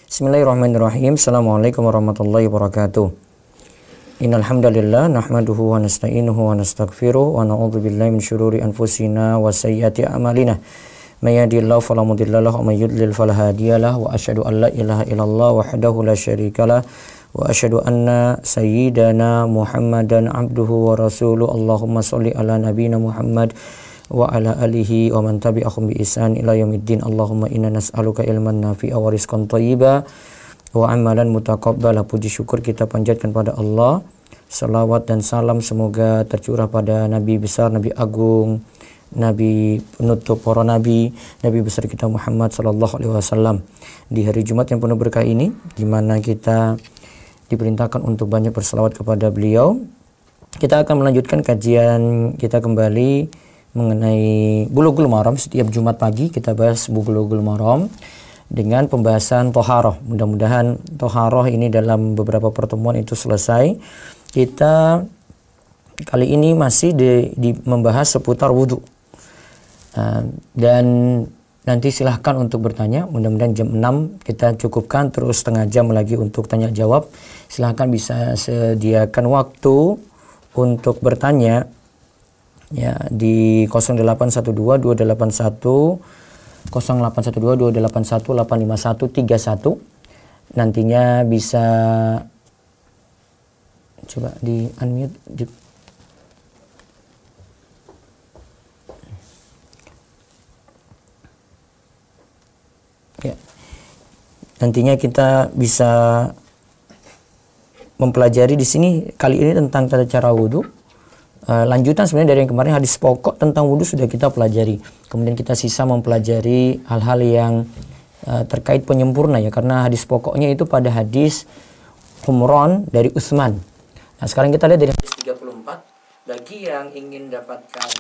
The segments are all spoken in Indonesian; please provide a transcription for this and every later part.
Bismillahirrahmanirrahim. Assalamualaikum warahmatullahi wabarakatuh. Innal hamdalillah nahmaduhu wa nasta'inuhu wa nastaghfiruh wa na'udzu billahi min syururi anfusina wa sayyiati a'malina. May yahdihillahu fala mudilla lahu wa may yudlil fala hadiyalah wa asyhadu an la ilaha illallah wahdahu la syarikalah wa asyhadu anna sayyidana Muhammadan abduhu wa rasuluh. Allahumma shalli ala nabiyyina Muhammad wa ala alihi wa man tabi'ahum bi ihsan ila yaumiddin. Allahumma inna nas'aluka ilman nafi'a wa rizqan thayyiba wa amalan mutaqabbala. Puji syukur kita panjatkan pada Allah. Salawat dan salam semoga tercurah pada Nabi besar, Nabi agung, Nabi penutup para nabi, Nabi besar kita Muhammad sallallahu alaihi wasallam. Di hari Jumat yang penuh berkah ini, di mana kita diperintahkan untuk banyak berselawat kepada beliau, kita akan melanjutkan kajian kita kembali mengenai Bulughul Maram. Setiap Jumat pagi kita bahas Bulughul Maram dengan pembahasan toharoh. Mudah-mudahan toharoh ini dalam beberapa pertemuan itu selesai. Kita kali ini masih membahas seputar wudhu. Dan nanti silahkan untuk bertanya. Mudah-mudahan jam 6 kita cukupkan, terus setengah jam lagi untuk tanya jawab. Silahkan bisa sediakan waktu untuk bertanya ya di 0812 281 0812 281 85131. Nantinya bisa coba di unmute ya. Nantinya kita bisa mempelajari di sini kali ini tentang tata cara wudhu. Lanjutan sebenarnya dari yang kemarin, hadis pokok tentang wudhu sudah kita pelajari. Kemudian kita sisa mempelajari hal-hal yang terkait penyempurna ya, karena hadis pokoknya itu pada hadis Humron dari Utsman. Nah sekarang kita lihat dari hadis 34. Bagi yang ingin dapatkan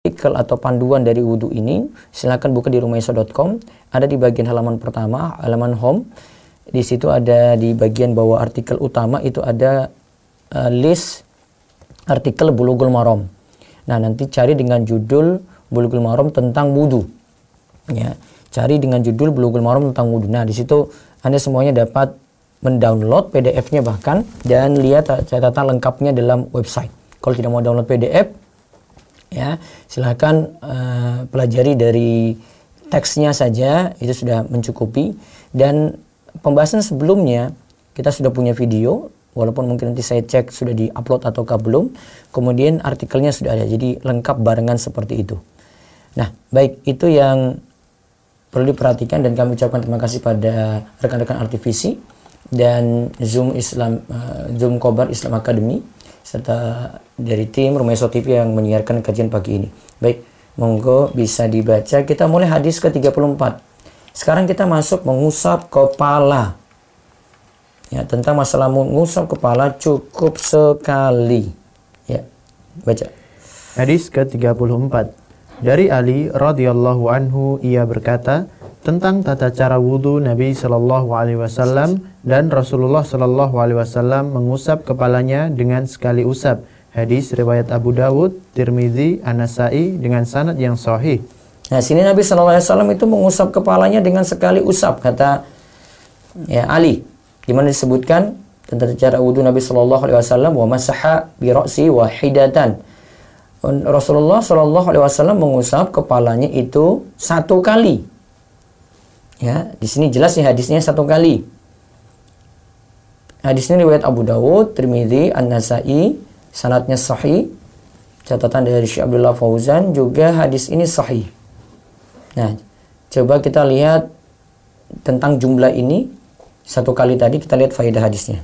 artikel atau panduan dari wudhu ini, silakan buka di rumahisa.com. Ada di bagian halaman pertama, halaman home. Di situ ada di bagian bawah artikel utama itu ada list artikel Bulughul Maram. Nah, nanti cari dengan judul Bulughul Maram tentang wudu. Ya, cari dengan judul Bulughul Maram tentang wudu. Nah, di situ Anda semuanya dapat mendownload PDF-nya bahkan dan lihat catatan lengkapnya dalam website. Kalau tidak mau download PDF, ya, silahkan pelajari dari teksnya saja, itu sudah mencukupi. Dan pembahasan sebelumnya kita sudah punya video, walaupun mungkin nanti saya cek sudah di-upload ataukah belum. Kemudian artikelnya sudah ada, jadi lengkap barengan seperti itu. Nah, baik, itu yang perlu diperhatikan dan kami ucapkan terima kasih pada rekan-rekan Artivisi dan Zoom Khobar Islam Academy serta dari tim Rumahisa TV yang menyiarkan kajian pagi ini. Baik, monggo bisa dibaca. Kita mulai hadis ke-34. Sekarang kita masuk mengusap kepala. Ya, tentang masalah mengusap kepala cukup sekali. Ya, baca. Hadis ke-34. Dari Ali radhiyallahu anhu, ia berkata tentang tata cara wudu Nabi sallallahu alaihi wasallam dan Rasulullah sallallahu alaihi wasallam mengusap kepalanya dengan sekali usap. Hadis riwayat Abu Dawud, Tirmizi, An-Nasa'i dengan sanad yang sahih. Nah, sini Nabi sallallahu alaihi wasallam itu mengusap kepalanya dengan sekali usap, kata ya Ali. Di mana disebutkan tentang cara wudhu Nabi Shallallahu Alaihi Wasallam, wa masaha bi ra'si wahidatan. Rasulullah Shallallahu Alaihi Wasallam mengusap kepalanya itu satu kali. Ya, di sini jelas ya hadisnya satu kali. Hadisnya riwayat Abu Dawud, Tirmizi, An-Nasa'i, sanadnya sahih. Catatan dari Syekh Abdullah Fauzan juga hadis ini sahih. Nah, coba kita lihat tentang jumlah ini. Satu kali tadi kita lihat faedah hadisnya.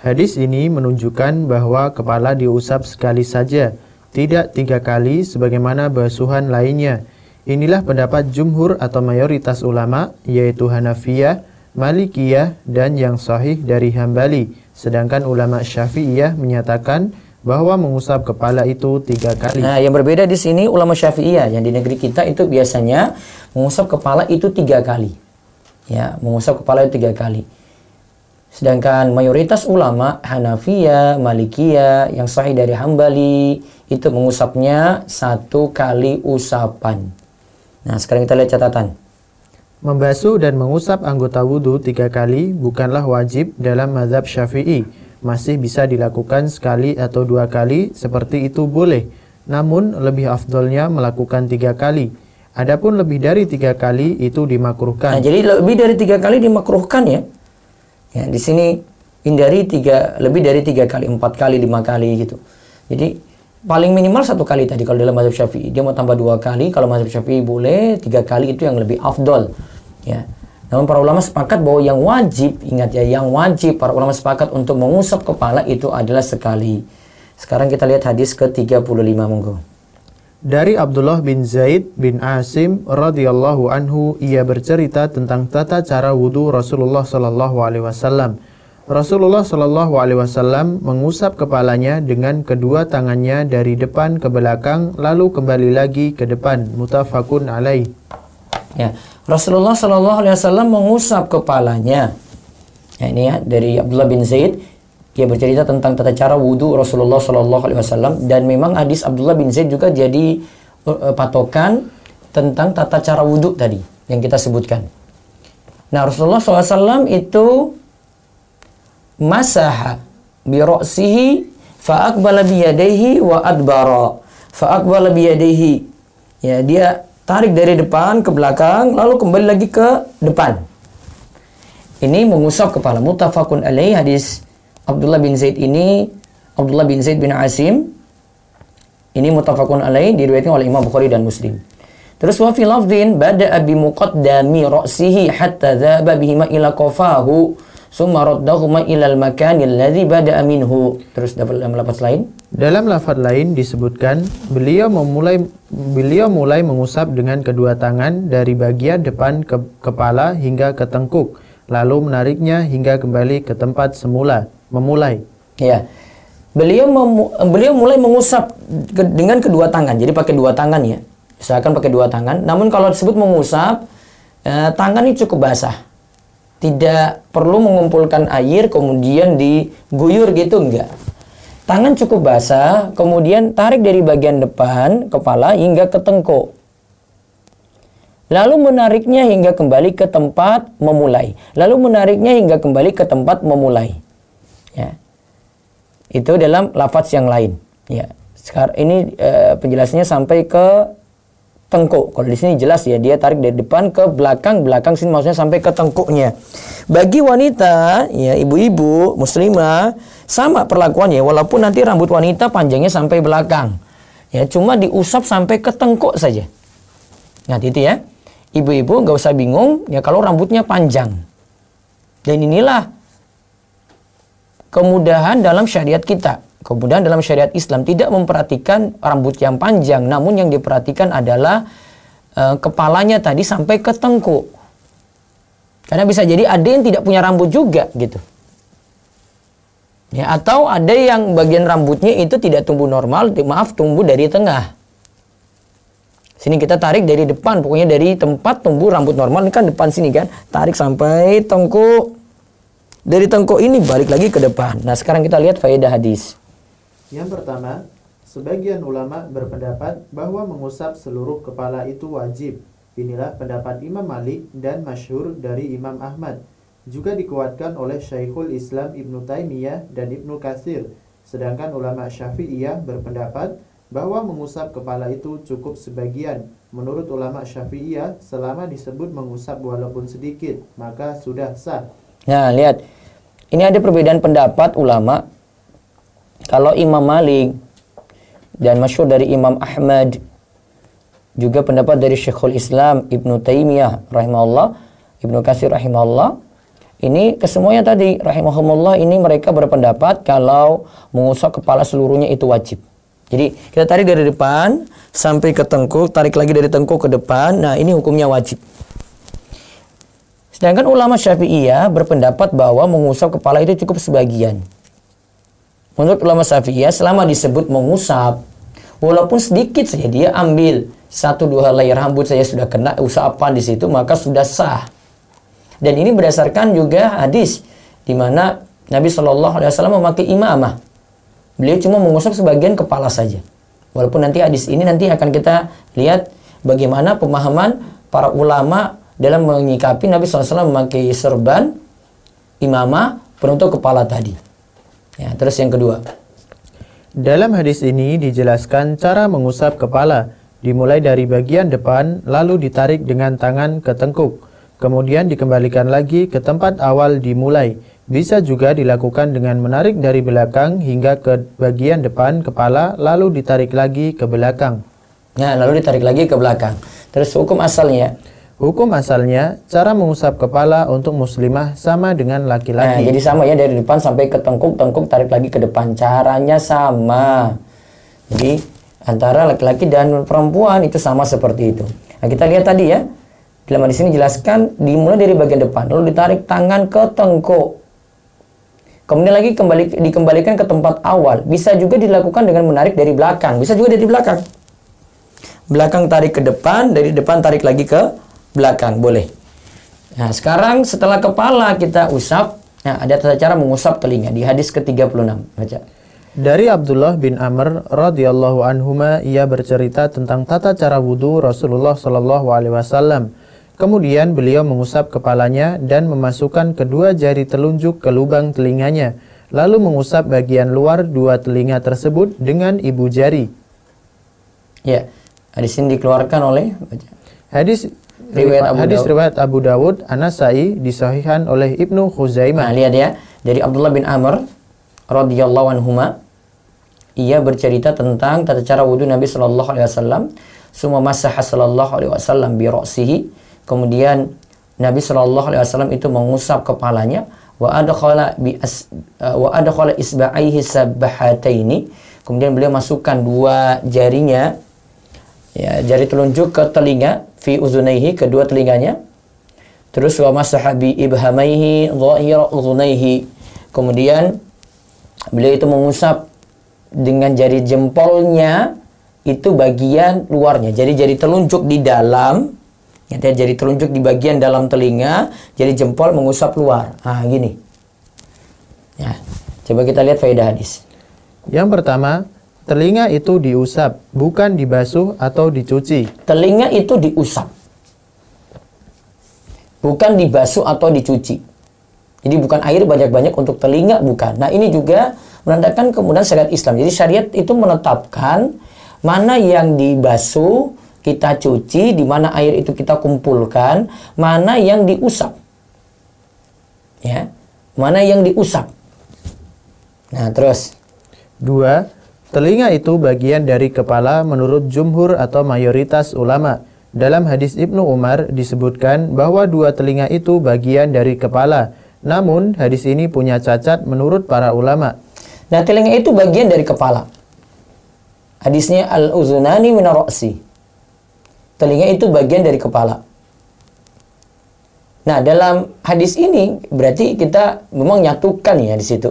Hadis ini menunjukkan bahwa kepala diusap sekali saja, tidak 3 kali sebagaimana basuhan lainnya. Inilah pendapat jumhur atau mayoritas ulama, yaitu Hanafiyah, Malikiyah, dan yang sahih dari Hambali. Sedangkan ulama Syafi'iyah menyatakan bahwa mengusap kepala itu 3 kali. Nah, yang berbeda di sini ulama Syafi'iyah, yang di negeri kita itu biasanya mengusap kepala itu 3 kali. Ya, mengusap kepala itu 3 kali. Sedangkan mayoritas ulama Hanafiyah, Malikiyah, yang sahih dari Hambali itu mengusapnya 1 kali usapan. Nah, sekarang kita lihat catatan. Membasuh dan mengusap anggota wudhu 3 kali bukanlah wajib dalam mazhab Syafi'i. Masih bisa dilakukan sekali atau 2 kali, seperti itu boleh. Namun lebih afdolnya melakukan 3 kali. Adapun lebih dari 3 kali itu dimakruhkan. Nah, jadi lebih dari 3 kali dimakruhkan ya. Ya, di sini hindari lebih dari 3 kali, 4 kali, 5 kali gitu. Jadi paling minimal 1 kali tadi kalau dalam mazhab Syafi'i. Dia mau tambah 2 kali, kalau mazhab Syafi'i boleh 3 kali, itu yang lebih afdol. Ya. Namun para ulama sepakat bahwa yang wajib, ingat ya, yang wajib para ulama sepakat untuk mengusap kepala itu adalah sekali. Sekarang kita lihat hadis ke-35, monggo. Dari Abdullah bin Zaid bin Asim radhiyallahu anhu, ia bercerita tentang tata cara wudhu Rasulullah sallallahu alaihi wasallam. Rasulullah sallallahu alaihi wasallam mengusap kepalanya dengan kedua tangannya dari depan ke belakang, lalu kembali lagi ke depan. Muttafaqun alaih. Ya, Rasulullah sallallahu alaihi wasallam mengusap kepalanya. Ya, ini ya dari Abdullah bin Zaid. Dia bercerita tentang tata cara wudhu Rasulullah sallallahu alaihi wasallam, dan memang hadis Abdullah bin Zaid juga jadi patokan tentang tata cara wudhu tadi yang kita sebutkan. Nah, Rasulullah SAW itu masaha bi ra'sihi fa aqbala bi yadayhi wa adbara fa aqbala bi yadayhi. Ya, dia tarik dari depan ke belakang lalu kembali lagi ke depan. Ini mengusap kepala. Muttafaqun alaih. Hadis Abdullah bin Zaid ini, Abdullah bin Zaid bin Asim, ini muttafaqun alaih, diriwayatkan oleh Imam Bukhari dan Muslim. Terus wa fi lafdhin bada'a bi muqaddami ra'sihi hatta dhaba bihima ila qafahu summa raddahuma ila al-makan alladhi bada'a minhu. Terus dalam lafaz lain, dalam lafaz lain disebutkan beliau mulai mengusap dengan kedua tangan dari bagian depan kepala hingga ke tengkuk, lalu menariknya hingga kembali ke tempat semula. Memulai. Ya. Beliau mulai mengusap dengan kedua tangan. Jadi pakai dua tangan ya. Usahakan pakai dua tangan. Namun kalau disebut mengusap, tangan ini cukup basah. Tidak perlu mengumpulkan air kemudian diguyur gitu, enggak. Tangan cukup basah, kemudian tarik dari bagian depan kepala hingga ke tengkuk. Lalu menariknya hingga kembali ke tempat memulai. Lalu menariknya hingga kembali ke tempat memulai. Ya. Itu dalam lafaz yang lain. Ya. Sekarang ini penjelasannya sampai ke tengkuk. Kalau di sini jelas ya, dia tarik dari depan ke belakang, belakang sini maksudnya sampai ke tengkuknya. Bagi wanita, ya ibu-ibu muslimah sama perlakuannya, walaupun nanti rambut wanita panjangnya sampai belakang. Ya, cuma diusap sampai ke tengkuk saja. Nah, itu ya. Ibu-ibu nggak usah bingung ya kalau rambutnya panjang. Dan inilah kemudahan dalam syariat kita. Kemudahan dalam syariat Islam tidak memperhatikan rambut yang panjang, namun yang diperhatikan adalah kepalanya tadi sampai ke tengkuk. Karena bisa jadi ada yang tidak punya rambut juga gitu. Ya, atau ada yang bagian rambutnya itu tidak tumbuh normal, tumbuh dari tengah. Sini kita tarik dari depan, pokoknya dari tempat tumbuh rambut normal, ini kan depan sini kan, tarik sampai tengkuk. Dari tengkuk ini balik lagi ke depan. Nah, sekarang kita lihat faedah hadis. Yang pertama, sebagian ulama berpendapat bahwa mengusap seluruh kepala itu wajib. Inilah pendapat Imam Malik dan masyhur dari Imam Ahmad. Juga dikuatkan oleh Syekhul Islam Ibnu Taimiyah dan Ibnu Katsir. Sedangkan ulama Syafi'iyah berpendapat bahwa mengusap kepala itu cukup sebagian. Menurut ulama Syafi'iyah, selama disebut mengusap walaupun sedikit, maka sudah sah. Nah, lihat. Ini ada perbedaan pendapat ulama. Kalau Imam Malik dan masyhur dari Imam Ahmad, juga pendapat dari Syekhul Islam Ibnu Taimiyah rahimahullah, Ibnu Katsir rahimahullah, ini kesemuanya tadi rahimahumullah, ini mereka berpendapat kalau mengusap kepala seluruhnya itu wajib. Jadi kita tarik dari depan sampai ke tengkuk, tarik lagi dari tengkuk ke depan. Nah, ini hukumnya wajib. Sedangkan ulama Syafi'iyah berpendapat bahwa mengusap kepala itu cukup sebagian. Menurut ulama Syafi'iyah, selama disebut mengusap, walaupun sedikit saja dia ambil 1-2 helai rambut saja sudah kena usapan di situ, maka sudah sah. Dan ini berdasarkan juga hadis di mana Nabi SAW memakai imamah. Beliau cuma mengusap sebagian kepala saja. Walaupun nanti hadis ini nanti akan kita lihat bagaimana pemahaman para ulama dalam menyikapi Nabi SAW memakai serban imamah penutup kepala tadi. Ya, terus yang kedua. Dalam hadis ini dijelaskan cara mengusap kepala, dimulai dari bagian depan lalu ditarik dengan tangan ke tengkuk, kemudian dikembalikan lagi ke tempat awal dimulai. Bisa juga dilakukan dengan menarik dari belakang hingga ke bagian depan kepala lalu ditarik lagi ke belakang. Nah, lalu ditarik lagi ke belakang. Terus hukum asalnya? Hukum asalnya, cara mengusap kepala untuk muslimah sama dengan Nah, laki-laki. jadi sama ya, dari depan sampai ke tengkuk, tengkuk tarik lagi ke depan. Caranya sama. Jadi antara laki-laki dan perempuan itu sama seperti itu. Nah, kita lihat tadi ya. Dalam di sini jelaskan dimulai dari bagian depan, lalu ditarik tangan ke tengkuk. Kemudian lagi dikembalikan ke tempat awal. Bisa juga dilakukan dengan menarik dari belakang. Bisa juga dari belakang. Belakang tarik ke depan, dari depan tarik lagi ke belakang, boleh. Nah, sekarang setelah kepala kita usap, nah ada tata cara mengusap telinga di hadis ke-36. Baca. Dari Abdullah bin Amr radhiyallahu anhuma, ia bercerita tentang tata cara wudhu Rasulullah sallallahu alaihi wasallam. Kemudian beliau mengusap kepalanya dan memasukkan kedua jari telunjuk ke lubang telinganya, lalu mengusap bagian luar dua telinga tersebut dengan ibu jari. Ya, hadis ini dikeluarkan oleh Hadis riwayat Abu Dawud, An-Nasai, disahihkan oleh Ibnu Khuzaimah. Nah, lihat ya, dari Abdullah bin Amr radhiyallahu anhuma, ia bercerita tentang tata cara wudhu Nabi sallallahu alaihi wasallam. Summa masaha sallallahu alaihi wasallam bi ra'sihi. Kemudian Nabi sallallahu alaihi wasallam itu mengusap kepalanya, wa adkhala isba'aihi sabbahataini. Kemudian beliau masukkan dua jarinya, ya, jari telunjuk ke telinga, fi uzunaihi, kedua telinganya. Terus wa masaha bi ibhamaihi dhahira uzunaihi. Kemudian beliau itu mengusap dengan jari jempolnya itu bagian luarnya. Jadi jari telunjuk di dalam, ya, jari telunjuk di bagian dalam telinga, jari jempol mengusap luar. Ah, gini. Ya. Coba kita lihat faedah hadis. Yang pertama, telinga itu diusap, bukan dibasuh atau dicuci. Telinga itu diusap, bukan dibasuh atau dicuci. Jadi bukan air banyak-banyak untuk telinga, bukan. Nah, ini juga menandakan kemudian syariat Islam. Jadi syariat itu menetapkan mana yang dibasuh, kita cuci, di mana air itu kita kumpulkan, mana yang diusap. Ya, mana yang diusap. Nah, terus. Dua, telinga itu bagian dari kepala menurut jumhur atau mayoritas ulama. Dalam hadis Ibnu Umar disebutkan bahwa dua telinga itu bagian dari kepala. Namun hadis ini punya cacat menurut para ulama. Nah, telinga itu bagian dari kepala. Hadisnya al-uzunani min ar-ra'si. Telinga itu bagian dari kepala. Nah, dalam hadis ini berarti kita memang nyatukan ya di situ.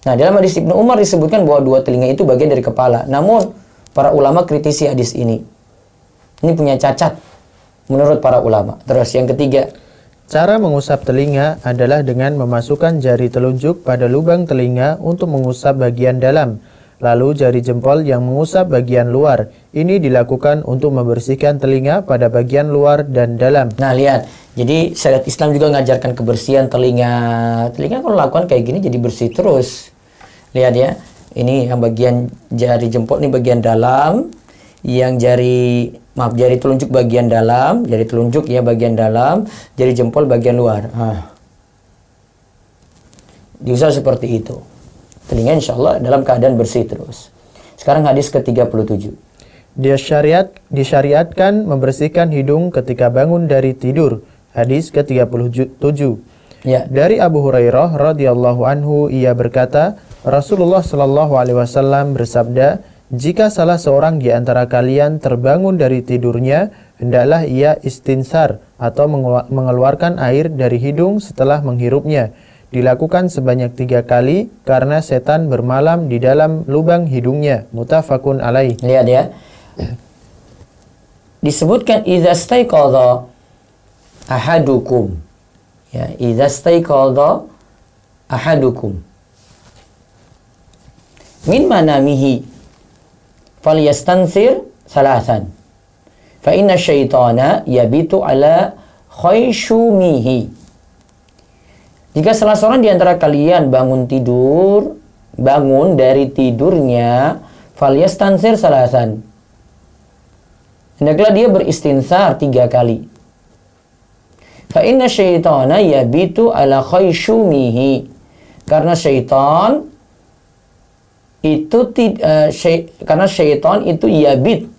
Nah, dalam hadis Ibnu Umar disebutkan bahwa dua telinga itu bagian dari kepala. Namun, para ulama kritisi hadis ini. Ini punya cacat menurut para ulama. Terus yang ketiga. Cara mengusap telinga adalah dengan memasukkan jari telunjuk pada lubang telinga untuk mengusap bagian dalam. Lalu jari jempol yang mengusap bagian luar. Ini dilakukan untuk membersihkan telinga pada bagian luar dan dalam. Nah, lihat. Jadi syariat Islam juga mengajarkan kebersihan telinga. Telinga kalau lakukan kayak gini jadi bersih terus. Lihat ya, ini yang bagian jari jempol ini bagian dalam, yang jari telunjuk bagian dalam, jari telunjuk ya bagian dalam, jari jempol bagian luar. Diusap seperti itu. Telinga insya Allah dalam keadaan bersih terus. Sekarang hadis ke-37. Disyariatkan membersihkan hidung ketika bangun dari tidur. Hadis ke-37. Ya. Dari Abu Hurairah radhiyallahu anhu, ia berkata, Rasulullah shallallahu alaihi wasallam bersabda, jika salah seorang di antara kalian terbangun dari tidurnya, hendaklah ia istinsar atau mengeluarkan air dari hidung setelah menghirupnya. Dilakukan sebanyak 3 kali karena setan bermalam di dalam lubang hidungnya. Muttafaqun alaih. Lihat ya. Disebutkan idza staiqadha ahadukum. Ya, idza staiqadha ahadukum min manamihi falyastansir salasan fa inna syaitana yabitu ala khayshumihi. Jika salah seorang di antara kalian bangun dari tidurnya, falyastansir salasan. Hendaklah dia beristinsar 3 kali. Fa inna syaitana yabitu ala khayshumihi. Karena syaitan itu yabit,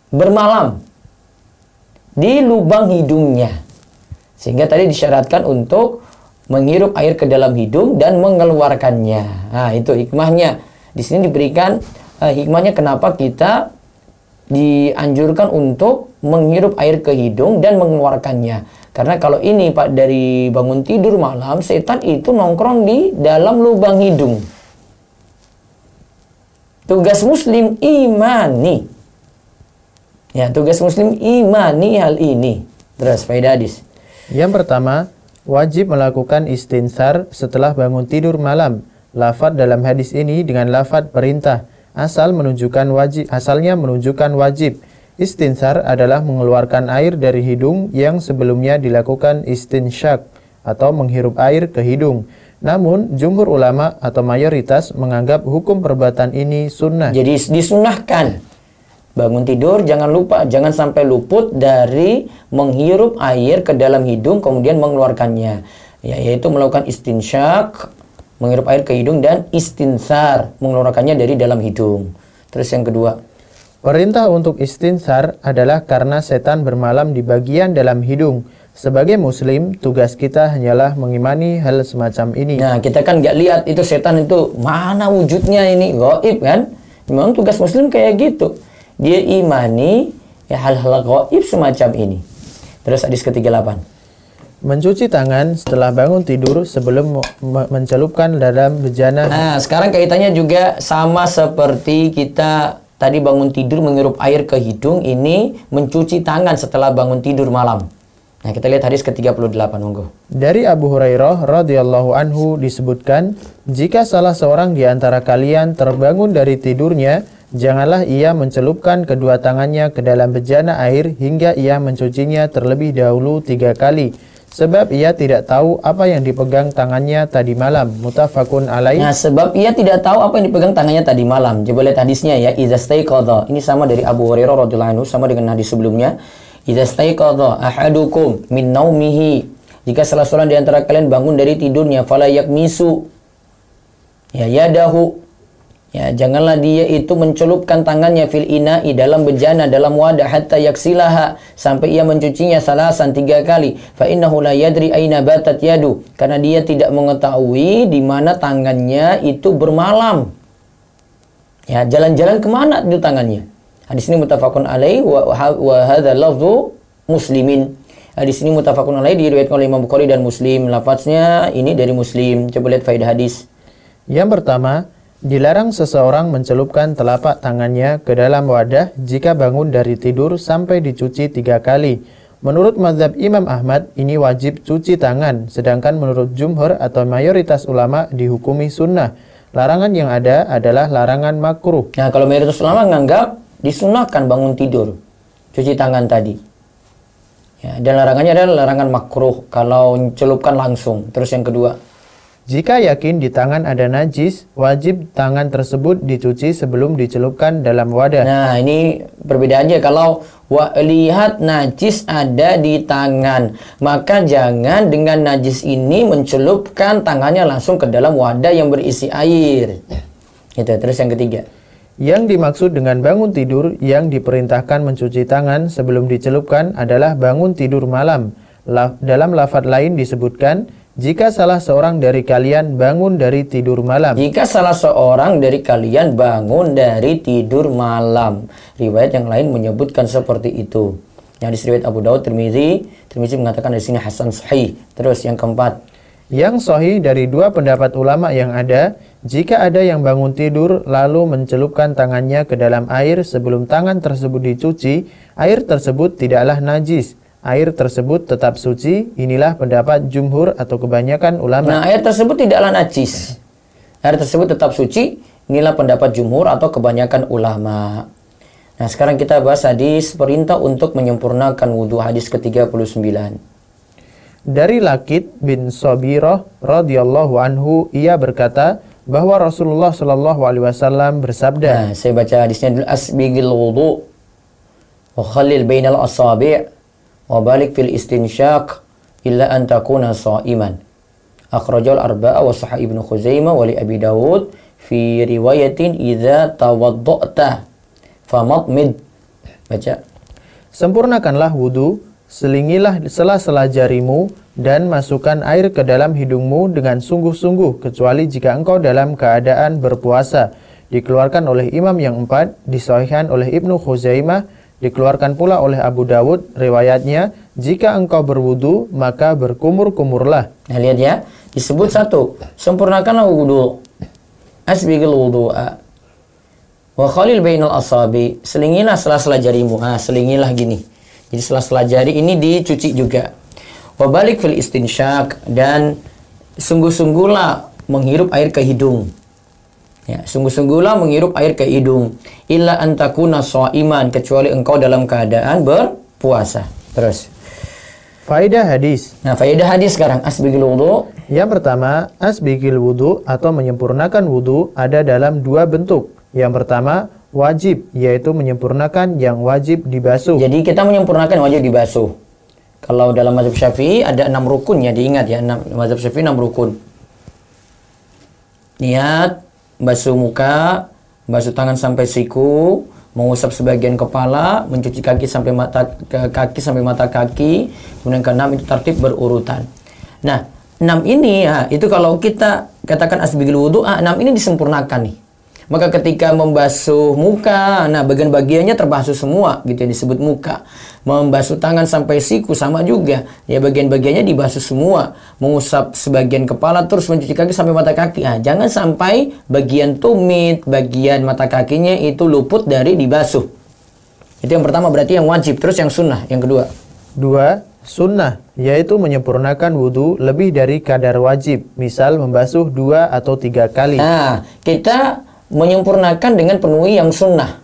bermalam di lubang hidungnya. Sehingga tadi disyaratkan untuk menghirup air ke dalam hidung dan mengeluarkannya. Nah, itu hikmahnya. Di sini diberikan hikmahnya kenapa kita dianjurkan untuk menghirup air ke hidung dan mengeluarkannya. Karena kalau ini Pak dari bangun tidur malam, setan itu nongkrong di dalam lubang hidung. Tugas muslim imani. Ya, tugas muslim imani hal ini. Terus faedah hadis. Yang pertama, wajib melakukan istinsar setelah bangun tidur malam. Lafaz dalam hadis ini dengan lafaz perintah. Asalnya menunjukkan wajib. Istinsar adalah mengeluarkan air dari hidung yang sebelumnya dilakukan istinsyak atau menghirup air ke hidung. Namun, jumhur ulama atau mayoritas menganggap hukum perbuatan ini sunnah. Jadi disunnahkan. Bangun tidur jangan sampai luput dari menghirup air ke dalam hidung kemudian mengeluarkannya. Yaitu melakukan istinsyak, menghirup air ke hidung, dan istinsar, mengeluarkannya dari dalam hidung. Terus yang kedua, perintah untuk istinsar adalah karena setan bermalam di bagian dalam hidung. Sebagai muslim, tugas kita hanyalah mengimani hal semacam ini. Nah, kita kan nggak lihat itu setan itu mana wujudnya, ini gaib kan? Memang tugas muslim kayak gitu. Dia imani ya hal-hal gaib semacam ini. Terus hadis ke-38. Mencuci tangan setelah bangun tidur sebelum mencelupkan dalam bejana. Nah, sekarang kaitannya juga sama seperti kita tadi bangun tidur menghirup air ke hidung, ini mencuci tangan setelah bangun tidur malam. Nah, kita lihat hadis ke-38, monggo. Dari Abu Hurairah radhiyallahu anhu disebutkan, jika salah seorang di antara kalian terbangun dari tidurnya, janganlah ia mencelupkan kedua tangannya ke dalam bejana air hingga ia mencucinya terlebih dahulu 3 kali. Sebab ia tidak tahu apa yang dipegang tangannya tadi malam. Muttafaqun alaih. Nah, sebab ia tidak tahu apa yang dipegang tangannya tadi malam. Coba lihat hadisnya ya. Idza staiqadha. Ini sama dari Abu Hurairah radhiyallahu anhu, sama dengan hadis sebelumnya. Idza staiqadha ahadukum min naumihi. Jika salah seorang di antara kalian bangun dari tidurnya, fala yakmisu ya yadahu. Ya, janganlah dia itu mencelupkan tangannya fil ina'i, dalam bejana, dalam wadah, hatta yaksilaha, sampai ia mencucinya salasan 3 kali. Fa innahu la yadri aina batat yadu, karena dia tidak mengetahui di mana tangannya itu bermalam. Ya, jalan-jalan kemana itu tangannya. Hadis ini muttafaqun alaih wa hadza lafzu muslimin. Hadis ini muttafaqun alaih, diriwayatkan oleh Imam Bukhari dan Muslim. Lafaznya ini dari Muslim. Coba lihat faedah hadis. Yang pertama, dilarang seseorang mencelupkan telapak tangannya ke dalam wadah jika bangun dari tidur sampai dicuci 3 kali. Menurut mazhab Imam Ahmad, ini wajib cuci tangan, sedangkan menurut jumhur atau mayoritas ulama dihukumi sunnah. Larangan yang ada adalah larangan makruh. Nah, kalau mayoritas ulama menganggap disunahkan bangun tidur cuci tangan tadi. Ya, dan larangannya adalah larangan makruh kalau celupkan langsung. Terus yang kedua, jika yakin di tangan ada najis, wajib tangan tersebut dicuci sebelum dicelupkan dalam wadah. Nah, ini perbedaannya. Kalau lihat najis ada di tangan, maka jangan dengan najis ini mencelupkan tangannya langsung ke dalam wadah yang berisi air. Itu. Terus yang ketiga, yang dimaksud dengan bangun tidur yang diperintahkan mencuci tangan sebelum dicelupkan adalah bangun tidur malam. Dalam lafaz lain disebutkan, jika salah seorang dari kalian bangun dari tidur malam. Jika salah seorang dari kalian bangun dari tidur malam. Riwayat yang lain menyebutkan seperti itu. Yang riwayat Abu Daud, Tirmizi mengatakan di sini hasan sahih. Terus yang keempat, yang sahih dari 2 pendapat ulama yang ada, jika ada yang bangun tidur lalu mencelupkan tangannya ke dalam air sebelum tangan tersebut dicuci, air tersebut tidaklah najis. Air tersebut tetap suci. Inilah pendapat jumhur atau kebanyakan ulama. Nah, air tersebut tidaklah najis. Air tersebut tetap suci. Inilah pendapat jumhur atau kebanyakan ulama. Nah, sekarang kita bahas hadis perintah untuk menyempurnakan wudhu, hadis ke-39. Dari Lakit bin Sabirah radhiyallahu anhu, ia berkata bahwa Rasulullah shallallahu alaihi wasallam bersabda. Nah, saya baca hadisnya dulu. Asbigil wudhu wa khalil bainal asabi' wa balik fil istinsyaq illa an takuna sha'iman. Akhrajal arba'a wa sahih Ibnu Khuzaimah wa li Abi Dawud fi riwayatin idza tawadda'ta famadmid. Baca. Sempurnakanlah wudu, selingilah sela-sela jarimu dan masukkan air ke dalam hidungmu dengan sungguh-sungguh, kecuali jika engkau dalam keadaan berpuasa. Dikeluarkan oleh imam yang 4, disahihkan oleh Ibnu Khuzaimah, dikeluarkan pula oleh Abu Dawud. Riwayatnya, jika engkau berwudu maka berkumur-kumurlah. Nah, lihat ya, disebut satu, sempurnakanlah wudu. Asbigil wudu'a wa khalil bainal asabi, selingilah sela-sela jarimu. Selingilah gini. Jadi sela-sela jari ini dicuci juga. Wa balik fil istinsyaq, dan sungguh-sungguhlah menghirup air ke hidung. Ya, sungguh-sungguhlah menghirup air ke hidung. Illa antakuna sha'iman, kecuali engkau dalam keadaan berpuasa. Terus. Faedah hadis. Nah, faedah hadis sekarang, asbigil wudu. Yang pertama, asbigil wudu atau menyempurnakan wudu ada dalam dua bentuk. Yang pertama, wajib, yaitu menyempurnakan yang wajib dibasuh. Jadi kita menyempurnakan wajib dibasuh. Kalau dalam mazhab Syafi'i ada 6 rukun ya, diingat ya, mazhab Syafi'i 6 rukun. Niat, basuh muka, basuh tangan sampai siku, mengusap sebagian kepala, mencuci kaki sampai mata kaki, kemudian ke-6 itu tertib berurutan. Nah, 6 ini ya, itu kalau kita katakan asbigil wudu, 6 ini disempurnakan nih. Maka ketika membasuh muka, nah bagian-bagiannya terbasuh semua, gitu yang disebut muka. Membasuh tangan sampai siku sama juga, ya bagian-bagiannya dibasuh semua. Mengusap sebagian kepala, terus mencuci kaki sampai mata kaki. Jangan sampai bagian tumit, bagian mata kakinya itu luput dari dibasuh. Itu yang pertama, berarti yang wajib. Terus yang sunnah, yang kedua. 2. Sunnah, yaitu menyempurnakan wudu lebih dari kadar wajib. Misal membasuh 2 atau 3 kali. Nah, kita menyempurnakan dengan penuhi yang sunnah.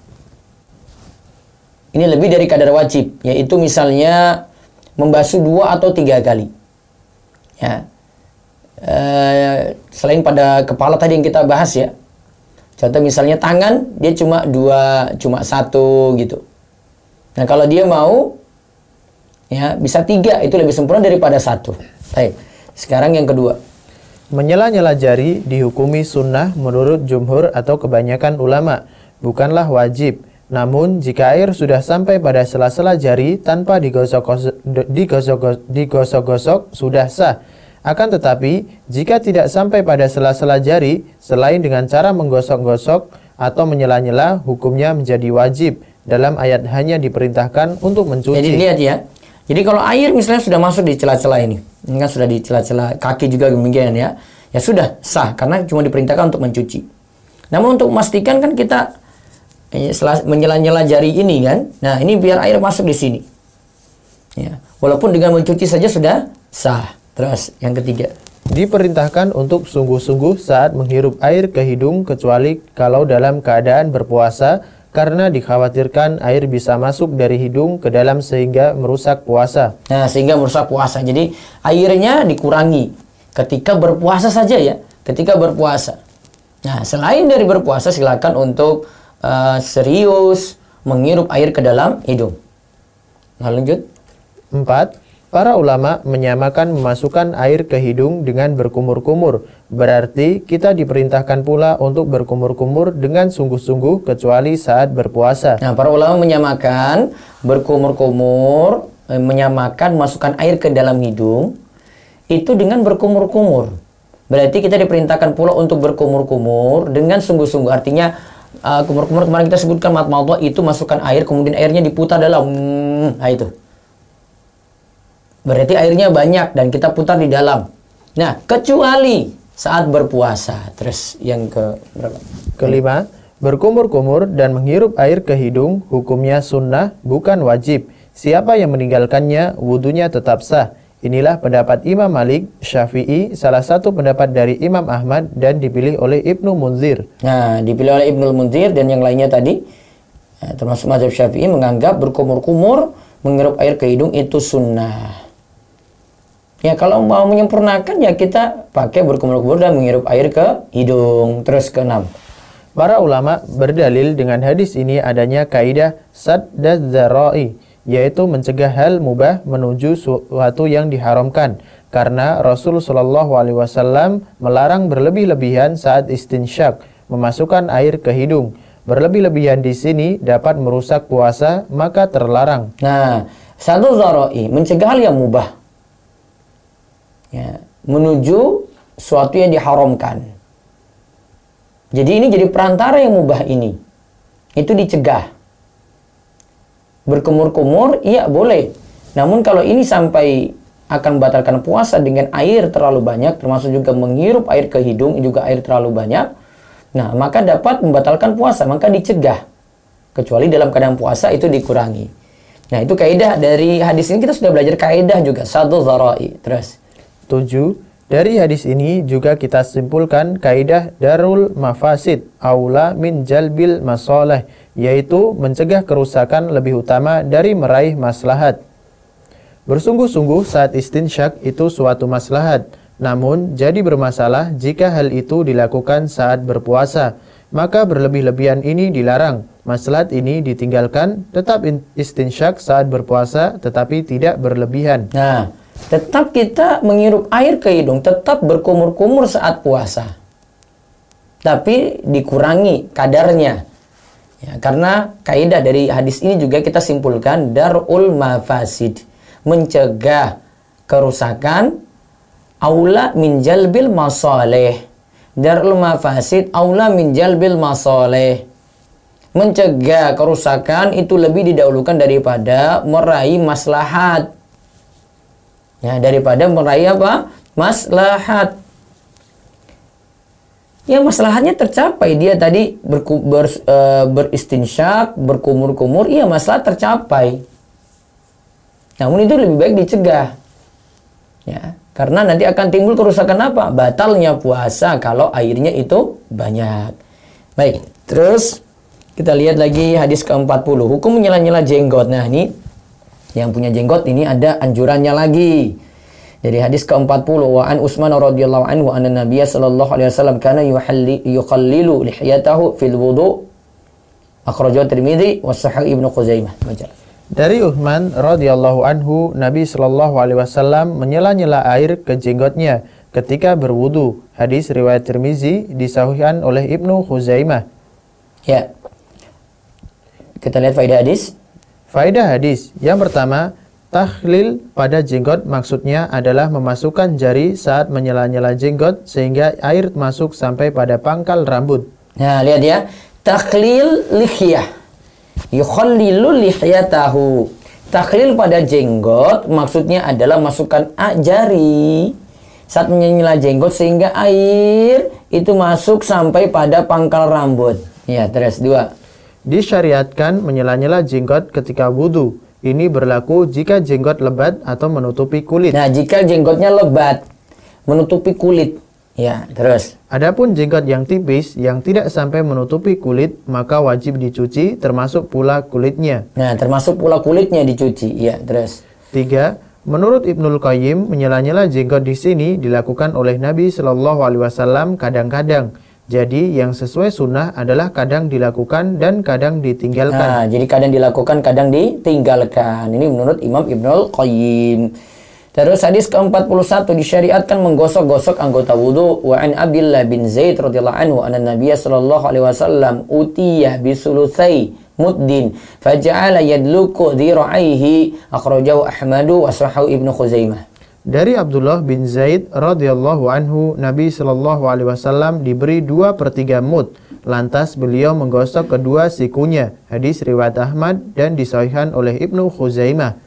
Ini lebih dari kadar wajib, yaitu misalnya membasuh 2 atau 3 kali. Ya. Selain pada kepala tadi yang kita bahas ya. Contoh misalnya tangan, dia cuma 1 gitu. Nah, kalau dia mau ya bisa 3, itu lebih sempurna daripada 1. Baik. Sekarang yang kedua. Menyela-nyela jari dihukumi sunnah menurut jumhur atau kebanyakan ulama, bukanlah wajib. Namun, jika air sudah sampai pada sela-sela jari tanpa digosok-gosok sudah sah. Akan tetapi, jika tidak sampai pada sela-sela jari, selain dengan cara menggosok-gosok atau menyela-nyela, hukumnya menjadi wajib. Dalam ayat hanya diperintahkan untuk mencuci. Jadi lihat ya. Jadi kalau air misalnya sudah masuk di celah-celah ini kan sudah di celah-celah kaki juga demikian ya. Ya sudah sah karena cuma diperintahkan untuk mencuci. Namun untuk memastikan kan kita menyela-nyela jari ini kan. Nah, ini biar air masuk di sini. Ya, walaupun dengan mencuci saja sudah sah. Terus yang ketiga. Diperintahkan untuk sungguh-sungguh saat menghirup air ke hidung kecuali kalau dalam keadaan berpuasa, karena dikhawatirkan air bisa masuk dari hidung ke dalam sehingga merusak puasa. Nah, sehingga merusak puasa. Jadi airnya dikurangi ketika berpuasa saja ya. Ketika berpuasa. Nah, selain dari berpuasa silakan untuk serius menghirup air ke dalam hidung. Nah, lanjut. 4. Para ulama menyamakan memasukkan air ke hidung dengan berkumur-kumur. Berarti kita diperintahkan pula untuk berkumur-kumur dengan sungguh-sungguh kecuali saat berpuasa. Nah, para ulama menyamakan berkumur-kumur, menyamakan masukkan air ke dalam hidung itu dengan berkumur-kumur. Berarti kita diperintahkan pula untuk berkumur-kumur dengan sungguh-sungguh. Artinya kumur-kumur kemarin kita sebutkan madmadhah itu masukkan air kemudian airnya diputar dalam. Nah, itu. Berarti airnya banyak dan kita putar di dalam. Nah, kecuali saat berpuasa. Terus yang ke berapa? Kelima, berkumur-kumur dan menghirup air ke hidung hukumnya sunnah bukan wajib. Siapa yang meninggalkannya wudunya tetap sah. Inilah pendapat Imam Malik, Syafi'i, salah satu pendapat dari Imam Ahmad dan dipilih oleh Ibnu Munzir. Nah, dipilih oleh Ibnu Munzir dan yang lainnya tadi Ya, termasuk mazhab Syafi'i menganggap berkumur-kumur menghirup air ke hidung itu sunnah. Ya kalau mau menyempurnakan ya kita pakai berkumur-kumur dan menghirup air ke hidung. Terus ke-6. Para ulama berdalil dengan hadis ini adanya kaidah saddaz dzara'i, yaitu mencegah hal mubah menuju suatu yang diharamkan, karena Rasul Shallallahu Alaihi Wasallam melarang berlebih-lebihan saat istinsyak, memasukkan air ke hidung. Berlebih-lebihan di sini dapat merusak puasa, maka terlarang. Nah, satu dzara'i mencegah hal yang mubah, ya, menuju suatu yang diharamkan. Jadi ini jadi perantara yang mubah ini. Itu dicegah. Berkumur-kumur, iya boleh. Namun kalau ini sampai akan membatalkan puasa dengan air terlalu banyak, termasuk juga menghirup air ke hidung, juga air terlalu banyak, nah maka dapat membatalkan puasa, maka dicegah. Kecuali dalam keadaan puasa itu dikurangi. Nah itu kaidah dari hadis ini, kita sudah belajar kaidah juga. Satu dzara'i. Terus. 7. Dari hadis ini juga kita simpulkan kaidah darul mafasid aula min jalbil masalih, yaitu mencegah kerusakan lebih utama dari meraih maslahat. Bersungguh-sungguh saat istinsyak itu suatu maslahat, namun jadi bermasalah jika hal itu dilakukan saat berpuasa, maka berlebih-lebihan ini dilarang. Maslahat ini ditinggalkan, tetap istinsyak saat berpuasa tetapi tidak berlebihan. Nah, tetap kita menghirup air ke hidung, tetap berkumur-kumur saat puasa. Tapi dikurangi kadarnya. Ya, karena kaidah dari hadis ini juga kita simpulkan darul mafasid, mencegah kerusakan, aula min jalbil masalih. Darul mafasid aula min jalbil masalih. Mencegah kerusakan itu lebih didahulukan daripada meraih maslahat. Ya, daripada meraih apa? Maslahat. Ya, maslahatnya tercapai. Dia tadi beristinsyak, berkumur-kumur, iya maslahat tercapai. Namun itu lebih baik dicegah. Ya, karena nanti akan timbul kerusakan apa? Batalnya puasa kalau airnya itu banyak. Baik, terus kita lihat lagi hadis ke-40. Hukum menyela-nyela jenggot. Nah, ini yang punya jenggot ini ada anjurannya lagi. Dari hadis ke-40, wa an Utsman radhiyallahu anhu anna Nabiy sallallahu alaihi wasallam kana yukhallilu lihiyatahu fil wudu. Akhrajahu Tirmidzi wa Sahih Ibnu Khuzaimah. Baca. Dari Utsman radhiyallahu anhu, Nabi sallallahu alaihi wasallam menyela-nyela air ke jenggotnya ketika berwudu. Hadis riwayat Tirmizi disahihkan oleh Ibnu Khuzaimah. Ya. Kita lihat faedah hadis. Faedah hadis yang pertama, takhlil pada jenggot maksudnya adalah memasukkan jari saat menyela-nyela jenggot sehingga air masuk sampai pada pangkal rambut. Nah, lihat ya. Takhlil lihiyah. Yukhallilu lihiyatahu. Takhlil pada jenggot maksudnya adalah masukkan jari saat menyela jenggot sehingga air itu masuk sampai pada pangkal rambut. Ya, terus 2. Disyariatkan menyela-nyela jenggot ketika wudhu. Ini berlaku jika jenggot lebat atau menutupi kulit. Nah, jika jenggotnya lebat, menutupi kulit. Ya, terus. Adapun jenggot yang tipis, yang tidak sampai menutupi kulit, maka wajib dicuci, termasuk pula kulitnya. Nah, termasuk pula kulitnya dicuci. Ya, terus. 3. Menurut Ibnul Qayyim, menyela-nyela jenggot di sini dilakukan oleh Nabi Shallallahu Alaihi Wasallam kadang-kadang. Jadi yang sesuai sunnah adalah kadang dilakukan dan kadang ditinggalkan. Nah, jadi kadang dilakukan, kadang ditinggalkan. Ini menurut Imam Ibnul Qayyim. Terus hadis ke-41, disyariatkan menggosok-gosok anggota wudu. Wa an Abdullah bin Zaid radhiyallahu anhu anna Nabiy sallallahu alaihi wasallam utiya bisulusai muddin faja'ala yadluku dhira'aihi. Akhrajahu Ahmadu wa sahahu Ibnu Khuzaimah. Dari Abdullah bin Zaid radhiyallahu anhu, Nabi sallallahu alaihi wasallam diberi 2/3 mud. Lantas beliau menggosok kedua sikunya. Hadis riwayat Ahmad dan disahihkan oleh Ibnu Khuzaimah.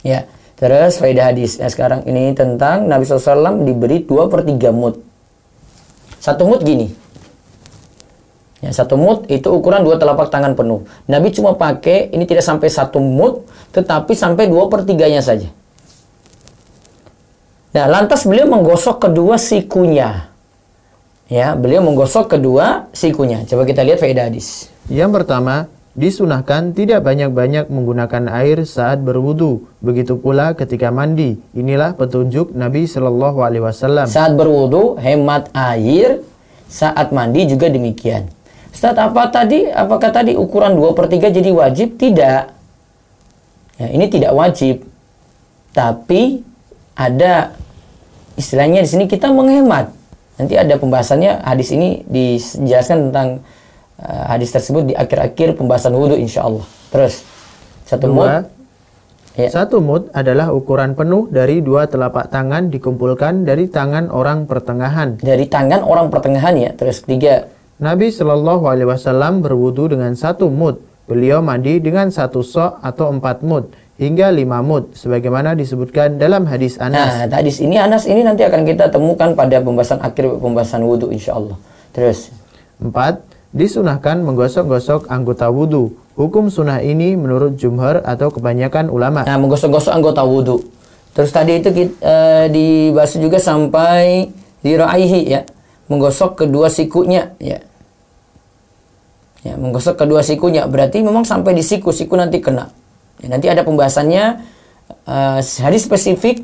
Ya, terus faedah hadis. Nah, sekarang ini tentang Nabi SAW diberi 2/3 mud. 1 mud gini. Ya, 1 mud itu ukuran 2 telapak tangan penuh. Nabi cuma pakai, ini tidak sampai 1 mud, tetapi sampai 2/3-nya saja. Nah, lantas beliau menggosok kedua sikunya. Ya, beliau menggosok kedua sikunya. Coba kita lihat faedah hadis. Yang pertama, Disunahkan tidak banyak-banyak menggunakan air saat berwudu. Begitu pula ketika mandi. Inilah petunjuk Nabi Shallallahu Alaihi Wasallam. Saat berwudu hemat air, saat mandi juga demikian. Ustaz, apakah tadi ukuran 2/3 jadi wajib? Tidak. Ya, ini tidak wajib. Tapi ada istilahnya di sini kita menghemat. Nanti ada pembahasannya, hadis ini dijelaskan tentang hadis tersebut di akhir-akhir pembahasan wudhu insya Allah. Terus, satu mud. Ya. Satu mud adalah ukuran penuh dari 2 telapak tangan dikumpulkan dari tangan orang pertengahan. Dari tangan orang pertengahan ya. Terus ketiga. Nabi Shallallahu Alaihi Wasallam berwudu dengan 1 mud. Beliau mandi dengan 1 sok atau 4 mud. Hingga 5 mud, sebagaimana disebutkan dalam hadis Anas. Nah, hadis ini Anas ini nanti akan kita temukan pada pembahasan akhir pembahasan wudhu insya Allah. Terus 4. Disunahkan menggosok-gosok anggota wudhu. Hukum sunnah ini menurut jumhur atau kebanyakan ulama. Nah, menggosok-gosok anggota wudhu. Terus tadi itu dibahas juga sampai diraihi ya, menggosok kedua sikunya ya. Ya, menggosok kedua sikunya berarti memang sampai di siku nanti kena. Ya, nanti ada pembahasannya hadis spesifik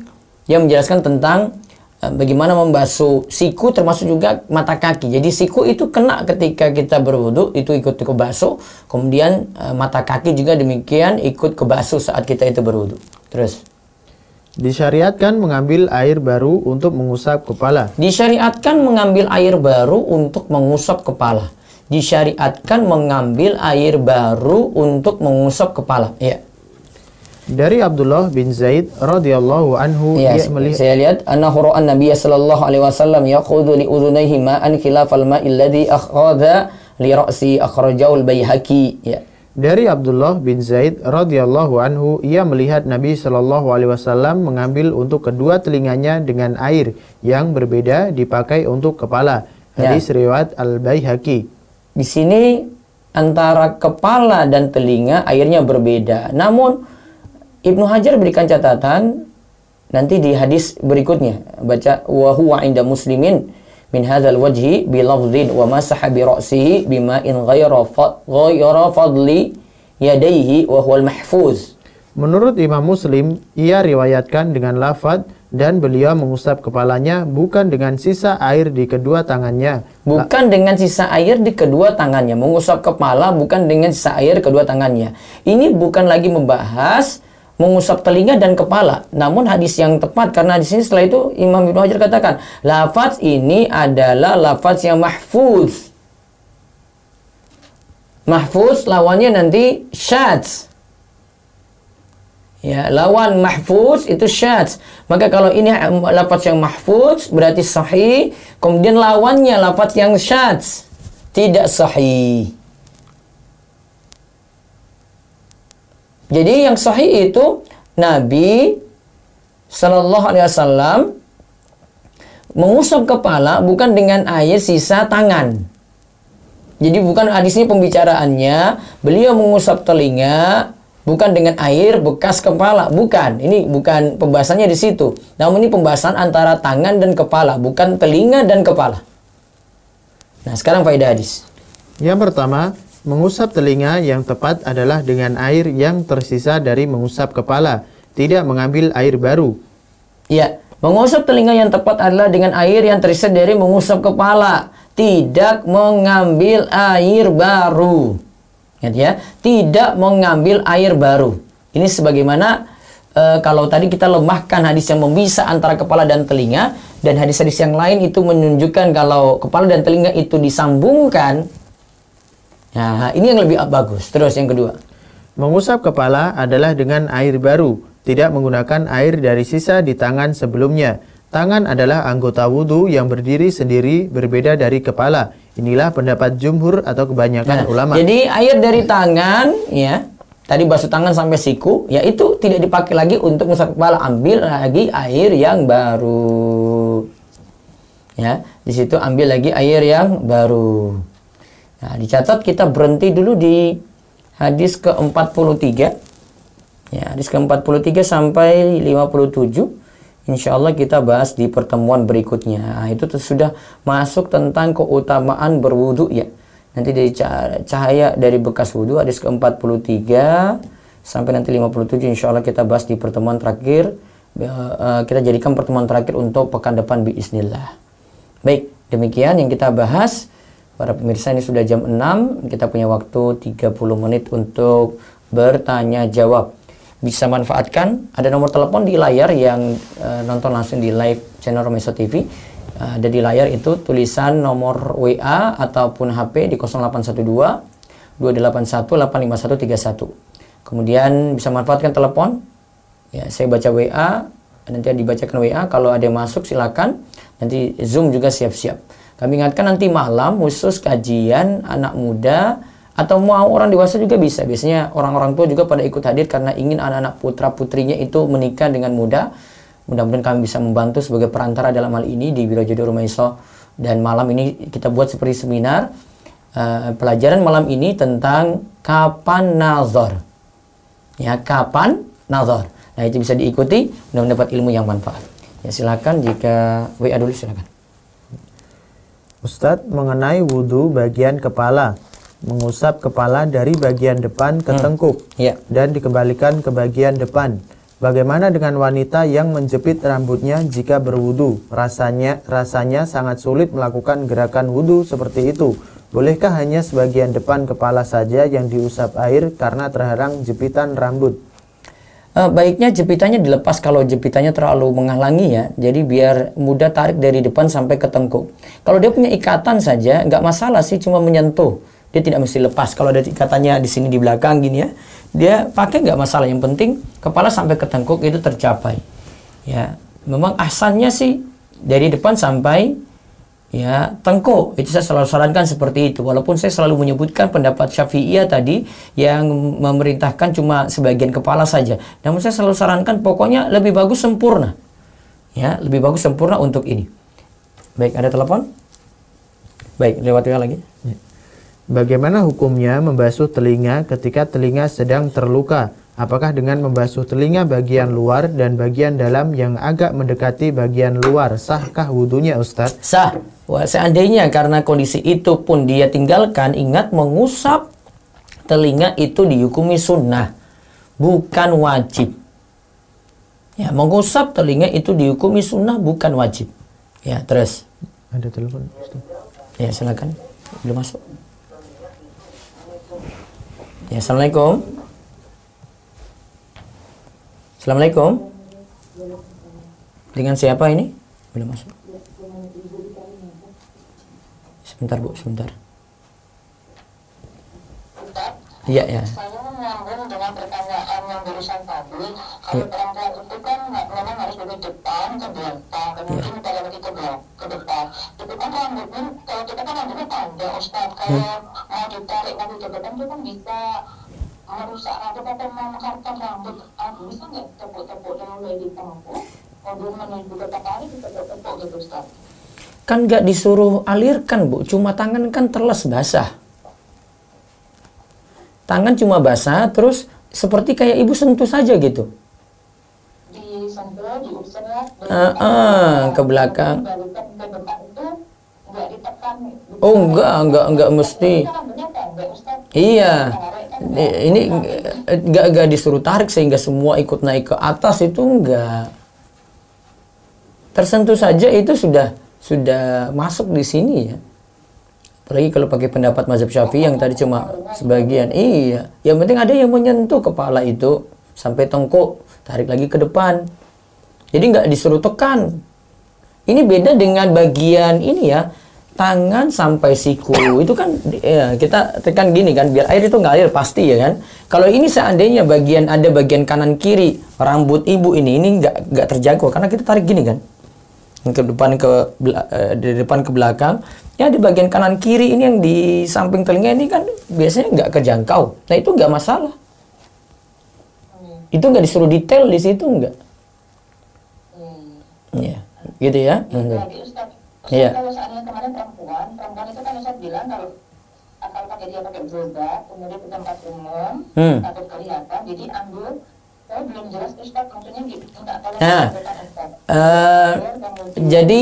yang menjelaskan tentang bagaimana membasuh siku termasuk juga mata kaki. Jadi siku itu kena ketika kita berwudu, itu ikut kebasuh. Kemudian mata kaki juga demikian ikut kebasuh saat kita itu berwudu. Terus disyariatkan mengambil air baru untuk mengusap kepala. Disyariatkan mengambil air baru untuk mengusap kepala. Disyariatkan mengambil air baru untuk mengusap kepala. Ya. Dari Abdullah bin Zaid radhiyallahu anhu ya, saya lihat annahu ra'a an-nabiy sallallahu alaihi wasallam yaqudhu li udhunayhi ma'an khilafal ma'i alladhi akhadha li ra'si akhrajahu al-Baihaqi ya. Dari Abdullah bin Zaid radhiyallahu anhu, ia melihat Nabi sallallahu alaihi wasallam mengambil untuk kedua telinganya dengan air yang berbeda dipakai untuk kepala. Hadis riwayat Al-Baihaqi. Di sini antara kepala dan telinga airnya berbeda. Namun Ibnu Hajar berikan catatan nanti di hadis berikutnya, baca wa huwa inda muslimin min hadzal wajhi bi lafdhin wa masaha bi ra'sihi bima'in ghayra fadli yadayhi wa huwal mahfuz. Menurut Imam Muslim, ia riwayatkan dengan lafaz dan beliau mengusap kepalanya bukan dengan sisa air di kedua tangannya. Bukan dengan sisa air di kedua tangannya. Mengusap kepala bukan dengan sisa air kedua tangannya. Ini bukan lagi membahas mengusap telinga dan kepala. Namun hadis yang tepat, karena di sini setelah itu Imam Ibnu Hajar katakan, lafaz ini adalah lafaz yang mahfuz. Mahfuz lawannya nanti syadz. Ya, lawan mahfuz itu syadz. Maka kalau ini lafaz yang mahfuz berarti sahih, kemudian lawannya lafaz yang syadz tidak sahih. Jadi yang sahih itu Nabi Sallallahu Alaihi Wasallam mengusap kepala bukan dengan air sisa tangan. Jadi bukan hadisnya pembicaraannya beliau mengusap telinga bukan dengan air bekas kepala, bukan. Ini bukan pembahasannya di situ. Namun ini pembahasan antara tangan dan kepala, bukan telinga dan kepala. Nah, sekarang faedah hadis. Yang pertama, mengusap telinga yang tepat adalah dengan air yang tersisa dari mengusap kepala, tidak mengambil air baru. Ya, mengusap telinga yang tepat adalah dengan air yang tersisa dari mengusap kepala, tidak mengambil air baru. Ingat ya, tidak mengambil air baru. Ini sebagaimana kalau tadi kita lemahkan hadis yang memisah antara kepala dan telinga, dan hadis-hadis yang lain itu menunjukkan kalau kepala dan telinga itu disambungkan. Nah, ini yang lebih bagus. Terus yang kedua. Mengusap kepala adalah dengan air baru, tidak menggunakan air dari sisa di tangan sebelumnya. Tangan adalah anggota wudhu yang berdiri sendiri, berbeda dari kepala. Inilah pendapat jumhur atau kebanyakan ulama. Jadi air dari tangan, ya, tadi basuh tangan sampai siku, ya itu tidak dipakai lagi untuk mengusap kepala. Ambil lagi air yang baru. Ya, di situ ambil lagi air yang baru. Nah, dicatat kita berhenti dulu di hadis ke-43. Ya, hadis ke-43 sampai 57. Insya Allah kita bahas di pertemuan berikutnya. Nah, itu sudah masuk tentang keutamaan berwudu ya. Nanti dari cahaya dari bekas wudhu hadis ke-43 sampai nanti 57 insya Allah kita bahas di pertemuan terakhir. Kita jadikan pertemuan terakhir untuk pekan depan biiznillah. Baik, demikian yang kita bahas. Para pemirsa, ini sudah jam 6, kita punya waktu 30 menit untuk bertanya jawab. Bisa manfaatkan, ada nomor telepon di layar yang nonton langsung di live channel Romeso TV. Ada di layar itu tulisan nomor WA ataupun HP di 0812 281 85131. Kemudian bisa manfaatkan telepon. Ya, saya baca WA, nanti dibacakan WA. Kalau ada yang masuk silakan. Nanti Zoom juga siap-siap. Kami ingatkan nanti malam khusus kajian anak muda atau mau orang dewasa juga bisa. Biasanya orang-orang tua juga pada ikut hadir karena ingin anak-anak putra-putrinya itu menikah dengan muda. Mudah-mudahan kami bisa membantu sebagai perantara dalam hal ini di Biro Jodoh Romeso. Dan malam ini kita buat seperti seminar. Pelajaran malam ini tentang kapan nazar. Ya, kapan nazar. Nah, itu bisa diikuti, mudah-mudahan dapat ilmu yang manfaat. Ya, silakan jika WA dulu silakan. Ustadz, mengenai wudhu bagian kepala, mengusap kepala dari bagian depan ke tengkuk dan dikembalikan ke bagian depan. Bagaimana dengan wanita yang menjepit rambutnya jika berwudhu? Rasanya sangat sulit melakukan gerakan wudhu seperti itu. Bolehkah hanya sebagian depan kepala saja yang diusap air karena terhalang jepitan rambut? Baiknya jepitannya dilepas kalau jepitannya terlalu menghalangi ya. Jadi biar mudah tarik dari depan sampai ke tengkuk. Kalau dia punya ikatan saja, nggak masalah sih, cuma menyentuh. Dia tidak mesti lepas. Kalau ada ikatannya di sini di belakang gini ya, dia pakai nggak masalah. Yang penting kepala sampai ke tengkuk itu tercapai. Ya, memang asalnya sih dari depan sampai ya tengkuk. Itu saya selalu sarankan seperti itu. Walaupun saya selalu menyebutkan pendapat Syafi'iyah tadi yang memerintahkan cuma sebagian kepala saja. Namun saya selalu sarankan pokoknya lebih bagus sempurna. Ya, lebih bagus sempurna untuk ini. Baik, ada telepon? Baik, lewat WA lagi. Bagaimana hukumnya membasuh telinga ketika telinga sedang terluka? Apakah dengan membasuh telinga bagian luar dan bagian dalam yang agak mendekati bagian luar, sahkah wudhunya Ustadz? Sah. Wah, seandainya karena kondisi itu pun dia tinggalkan, ingat mengusap telinga itu dihukumi sunnah, bukan wajib. Ya, mengusap telinga itu dihukumi sunnah, bukan wajib. Ya, terus. Ada telepon Ustadz. Ya, silakan. Belum masuk. Ya, assalamualaikum. Assalamualaikum. Dengan siapa ini? Belum masuk. Sebentar Bu, sebentar. Iya, ya. Saya menyambung dengan pertanyaan yang barusan tadi. Kalau perempuan itu kan memang harus dari depan ke belakang, kemudian kalau kita ke depan. Itu kan rambutnya, kalau kita kan rambutnya panjang Ustaz. Kalau mau ditarik nanti ke depan itu kan bisa merusak rambut atau memekarkan rambut. Bisa nggak tepuk-tepuk yang mulai di tengkuk, kemudian menuju ke kaki kita tepuk gitu Ustaz? Kan nggak disuruh alirkan Bu, cuma tangan kan terles basah. Tangan cuma basah, terus seperti kayak ibu sentuh saja gitu. Disentuh, diusap, ke belakang. ke depan itu nggak ditekan. Oh enggak mesti. Iya. Ini enggak disuruh tarik sehingga semua ikut naik ke atas, itu enggak. Tersentuh saja itu sudah masuk di sini ya. Apalagi kalau pakai pendapat mazhab Syafi'i yang tadi cuma sebagian. Iya, yang penting ada yang menyentuh kepala itu sampai tengkuk, tarik lagi ke depan. Jadi nggak disuruh tekan. Ini beda dengan bagian ini ya, tangan sampai siku. Itu kan ya, kita tekan gini kan, biar air itu ngalir pasti ya kan. Kalau ini seandainya ada bagian kanan kiri rambut ibu ini nggak terjangkau karena kita tarik gini kan. Dari depan ke belakang ya, di bagian kanan kiri ini yang di samping telinga ini kan biasanya nggak kejangkau. Nah itu nggak masalah. Itu nggak disuruh detail di situ nggak. Ya, gitu ya. Iya. Kalau seandainya kemarin perempuan itu kan Ustaz bilang kalau pakai dia pakai jilbab, kemudian di tempat umum takut kelihatan, jadi ambil. Saya belum jelas Ustaz, maksudnya gitu. Jadi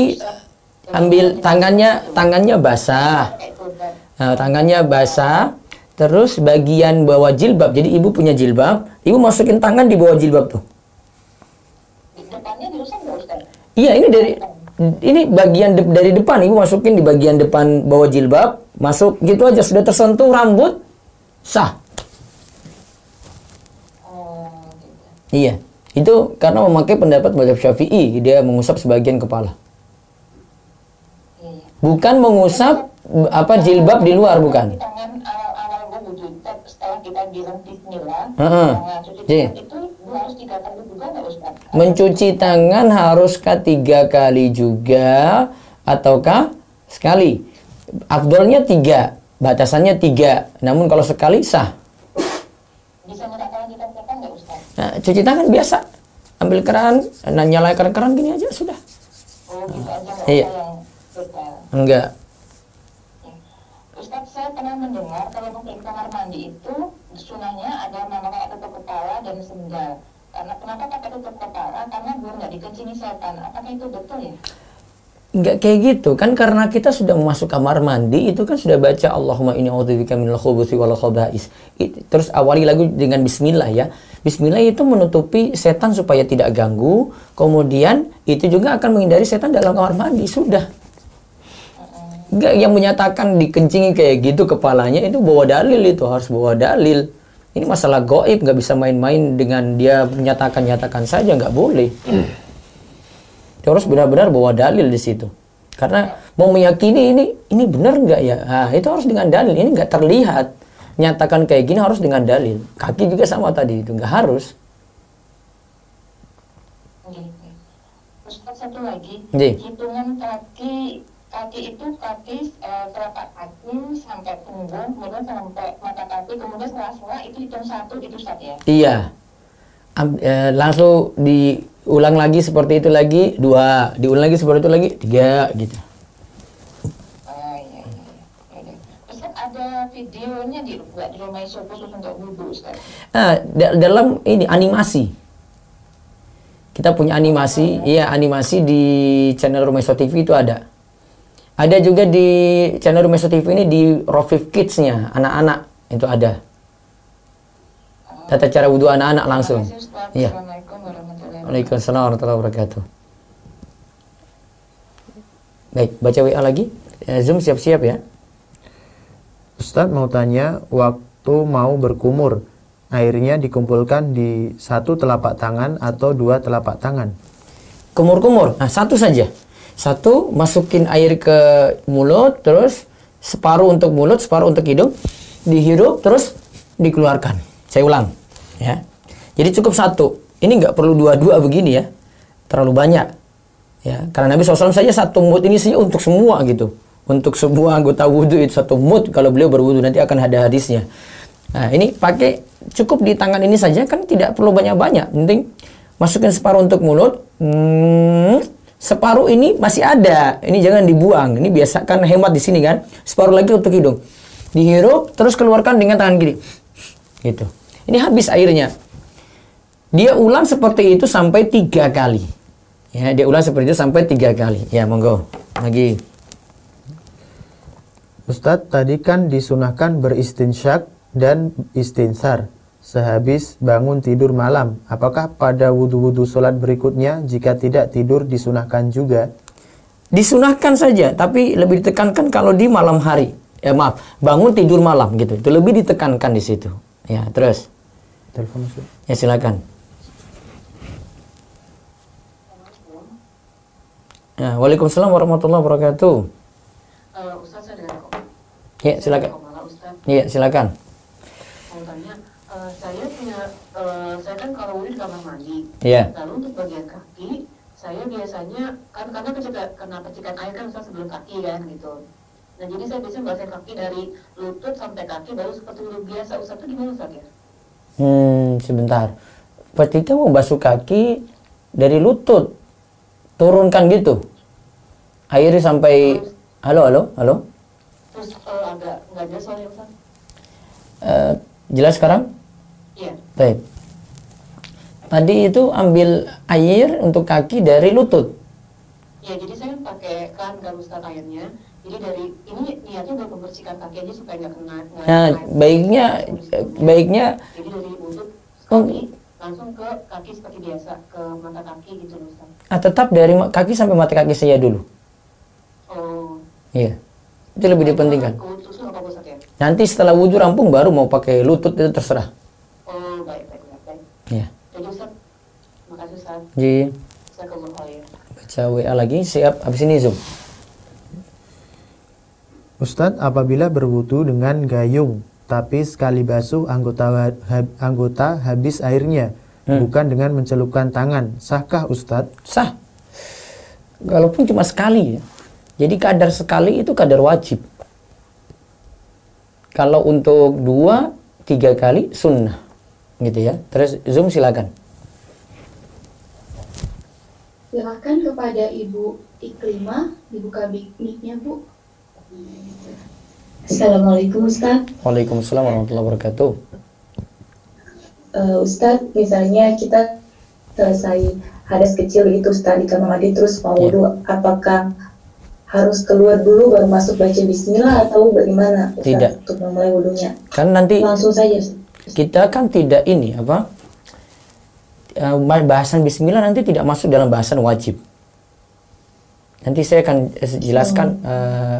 ambil tangannya basah. Nah, tangannya basah, terus bagian bawah jilbab. Jadi ibu punya jilbab, ibu masukin tangan di bawah jilbab tuh. Di depannya diusap nggak Ustaz? Iya, ini bagian dari depan, ibu masukin di bagian depan bawah jilbab, masuk gitu aja, sudah tersentuh rambut, sah. Oh, gitu. Iya, itu karena memakai pendapat mazhab Syafi'i, dia mengusap sebagian kepala. Iya. Bukan mengusap jilbab di luar, bukan. Tangan awal-awal wudhu setelah kita bilang bismillah, Heeh. cuci Iya. tangan itu harus 3 kali juga nggak Ustaz? Mencuci tangan haruskah 3 kali juga ataukah sekali? Afdolnya 3, batasannya 3. Namun kalau sekali sah. Bisa nyalakan kita nggak Ustaz? Nah, cuci tangan biasa. Ambil keran, nyalakan keran gini aja sudah. Oh gitu aja nggak Iya. usah yang total. Enggak. Ustaz, saya pernah mendengar kalau mau ke kamar mandi itu sunahnya ada memakai tutup kepala dan sendal. Karena kenapa pakai tutup kepala? Karena biar nggak dikencingi setan. Apakah itu betul ya? Enggak kayak gitu kan, karena kita sudah masuk kamar mandi itu kan sudah baca Allahumma inni a'udzubika minal khubuthi wal khaba'is. Terus awali lagu dengan bismillah ya. Bismillah itu menutupi setan supaya tidak ganggu. Kemudian itu juga akan menghindari setan dalam kamar mandi, sudah. Enggak, yang menyatakan dikencingi kayak gitu kepalanya itu bawa dalil, itu harus bawa dalil. Ini masalah gaib, nggak bisa main-main dengan dia menyatakan saja, nggak boleh. Terus benar-benar bawa dalil di situ. Karena mau meyakini ini benar nggak ya? Nah, itu harus dengan dalil. Ini nggak terlihat. Nyatakan kayak gini harus dengan dalil. Kaki juga sama tadi itu, nggak harus. Ustaz, satu lagi, Iya. hitungan kaki itu telapak kaki sampai punggung, kemudian sampai mata kaki, kemudian sela-sela itu hitung 1 itu Ustaz ya? Iya. Langsung diulang lagi seperti itu lagi 2, diulang lagi seperti itu lagi 3 gitu. Oh iya. Yaudah. Ustaz, ada videonya di rumah Iso khusus untuk wudhu Ustaz? Dalam ini animasi. Kita punya animasi, iya animasi di channel Rumah Iso TV itu ada. Ada juga di channel Rumah Iso TV ini di Rofif Kids-nya, anak-anak itu ada. Tata cara wudhu anak-anak langsung. Terima kasih, Ustaz. Iya. Assalamualaikum warahmatullahi wabarakatuh. Waalaikumsalam warahmatullahi wabarakatuh. Baik, baca WA lagi. Zoom siap-siap ya. Ustadz mau tanya, waktu mau berkumur, airnya dikumpulkan di 1 telapak tangan atau 2 telapak tangan? Kumur-kumur, nah 1 saja. 1, masukin air ke mulut, terus separuh untuk mulut, separuh untuk hidung, dihirup, terus dikeluarkan. Saya ulang, ya. Jadi cukup 1. Ini nggak perlu 2-2 begini ya, terlalu banyak. Ya, karena Nabi SAW saja 1 mud ini saja untuk semua gitu. Untuk semua anggota wudhu itu 1 mud kalau beliau berwudhu, nanti akan ada hadisnya. Nah, ini pakai cukup di tangan ini saja, kan tidak perlu banyak-banyak. Penting masukin separuh untuk mulut. Separuh ini masih ada. Ini jangan dibuang. Ini biasakan hemat di sini kan. Separuh lagi untuk hidung. Dihirup terus keluarkan dengan tangan kiri. Gitu. Ini habis airnya. Dia ulang seperti itu sampai 3 kali. Ya, dia ulang seperti itu sampai 3 kali. Ya, monggo. Lagi. Ustadz, tadi kan disunahkan beristinsyak dan istinsar sehabis bangun tidur malam. Apakah pada wudhu-wudhu sholat berikutnya jika tidak tidur disunahkan juga? Disunahkan saja, tapi lebih ditekankan kalau di malam hari. Ya maaf, bangun tidur malam gitu. Itu lebih ditekankan di situ. Ya, terus. Telepon Ustadz. Ya, silakan. Ya, Waalaikumsalam warahmatullahi wabarakatuh. Ustaz, saya dengar kok. Ya, silakan. Ustaz. Iya, silakan. Mau tanya, saya kan kalau wudhu di kamar mandi. Iya. Lalu untuk bagian kaki, saya biasanya kan karena kena percikan air kan Ustaz sebelum kaki kan gitu. Nah jadi saya biasanya basahin kaki dari lutut sampai kaki baru seperti wudhu biasa. Ustaz itu gimana Ustaz ya? Sebentar. Ketika mau basuh kaki dari lutut, turunkan gitu. Air sampai halo. Terus agak nggak jelas soalnya Ustaz. Jelas sekarang? Iya. Baik. Tadi itu ambil air untuk kaki dari lutut. Ya jadi saya pakai kan Ustaz airnya. Jadi dari ini niatnya untuk membersihkan kaki aja supaya nggak kena. Nah, baiknya Jadi dari wudhu sekali langsung ke kaki seperti biasa, ke mata kaki gitu loh Ustaz. tetap dari kaki sampai mata kaki saja dulu. Oh. Iya. Itu lebih dipentingkan. Ke wudhu dulu apa Ustaz ya? Nanti setelah wudhu rampung baru mau pakai lutut itu terserah. Oh, baik. Iya. Jadi Ustaz, makasih Ustaz. Jadi Saya ke Burhoya. baca WA lagi, siap. Habis ini Zoom. Ustadz, apabila berwudu dengan gayung, tapi sekali basuh anggota habis airnya, bukan dengan mencelupkan tangan, sahkah Ustadz? Sah. Walaupun cuma sekali ya. Jadi kadar sekali itu kadar wajib. Kalau untuk 2-3 kali sunnah. Gitu ya. Terus Zoom silakan. Silakan kepada Ibu Iklimah, dibuka mic-nya Bu. Assalamualaikum Ustaz. Waalaikumsalam warahmatullahi wabarakatuh. Ustaz, misalnya kita selesai hadas kecil itu Ustaz di kamar mandi terus mau wudhu, apakah harus keluar dulu baru masuk baca bismillah atau bagaimana Ustaz Tidak. untuk memulai wudhunya? Kan nanti Langsung saja Ustaz. kita kan tidak ini apa? Bahasan bismillah nanti tidak masuk dalam bahasan wajib. Nanti saya akan jelaskan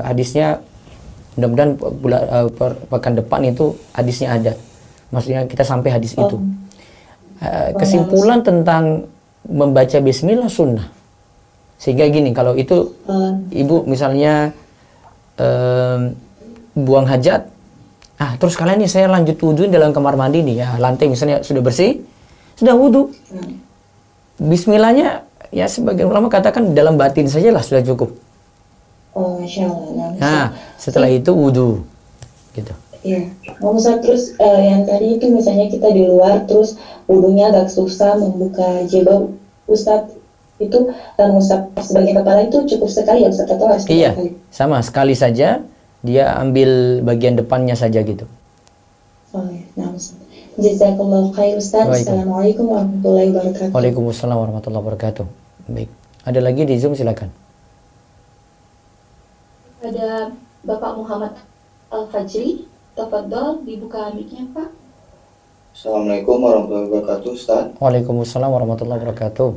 hadisnya, mudah-mudahan pekan depan itu hadisnya ada. Maksudnya kita sampai hadis itu. Kesimpulan tentang membaca bismillah sunnah. Sehingga gini, kalau itu ibu misalnya buang hajat, terus kalian nih saya lanjut wudhu dalam kamar mandi nih ya, lantai misalnya sudah bersih, sudah wudhu. Bismillahnya ya sebagian ulama katakan dalam batin saja lah sudah cukup. Oh, Masya Allah. Nah, setelah itu wudhu, gitu. Iya. Ustaz, terus yang tadi itu misalnya kita di luar terus wudhunya agak susah membuka jilbab, Ustaz itu mengusap sebagian kepala itu cukup sekali ya Ustaz atau harus Iya, sekali? sama sekali saja. Dia ambil bagian depannya saja gitu. Oh ya, nah Ustaz. Jazakallahu khair Ustaz. Assalamualaikum warahmatullahi wabarakatuh. Waalaikumsalam warahmatullahi wabarakatuh. Baik. Ada lagi di Zoom silakan. Ada Bapak Muhammad Al-Fajri, tafadhol dibuka mic-nya Pak. Assalamualaikum warahmatullahi wabarakatuh Ustaz. Waalaikumsalam warahmatullahi wabarakatuh.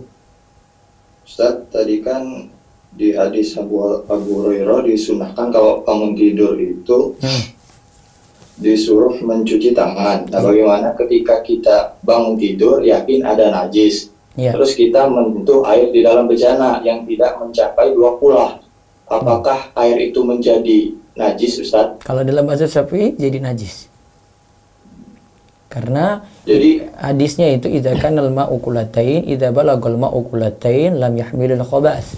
Ustaz, tadi kan di hadis Abu Hurairah disunahkan kalau bangun tidur itu disuruh mencuci tangan. Nah, bagaimana ketika kita bangun tidur yakin ada najis, terus kita menyentuh air di dalam bejana yang tidak mencapai 2 kulah, apakah air itu menjadi najis Ustaz? Kalau dalam mazhab Syafi'i jadi najis. Karena jadi hadisnya itu idza kana al-ma'u qulatain idza balagal ma'u qulatain lam yahmilul khaba'ats.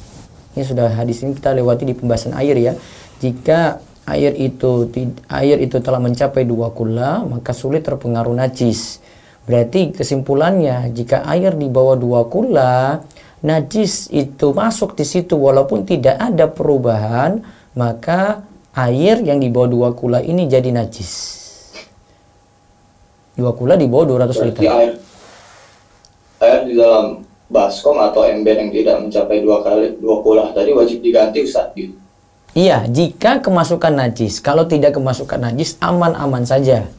Ini sudah hadis ini kita lewati di pembahasan air ya. Jika air itu telah mencapai 2 kula, maka sulit terpengaruh najis. Berarti kesimpulannya jika air di bawah 2 kula, najis itu masuk di situ walaupun tidak ada perubahan, maka air yang di bawah 2 kula ini jadi najis. 2 kula di bawah 200 liter. Air di dalam baskom atau ember yang tidak mencapai 2 kula tadi wajib diganti Ustaz gitu. Iya, jika kemasukan najis. Kalau tidak kemasukan najis, aman-aman saja.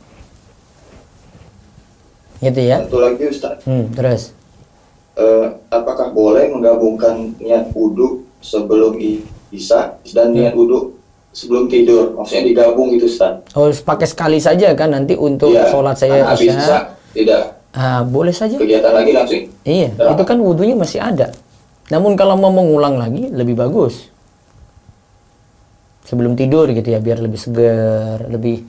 Gitu ya. Satu lagi Ustaz. Terus. Apakah boleh menggabungkan niat wudhu sebelum isya dan niat wudhu sebelum tidur? Maksudnya digabung gitu Ustaz. Oh, pakai sekali saja kan nanti untuk sholat saya isya. Tidak. Boleh saja. Kegiatan lagi langsung. Iya, itu kan wudhunya masih ada. Namun kalau mau mengulang lagi, lebih bagus. Sebelum tidur gitu ya, biar lebih segar, lebih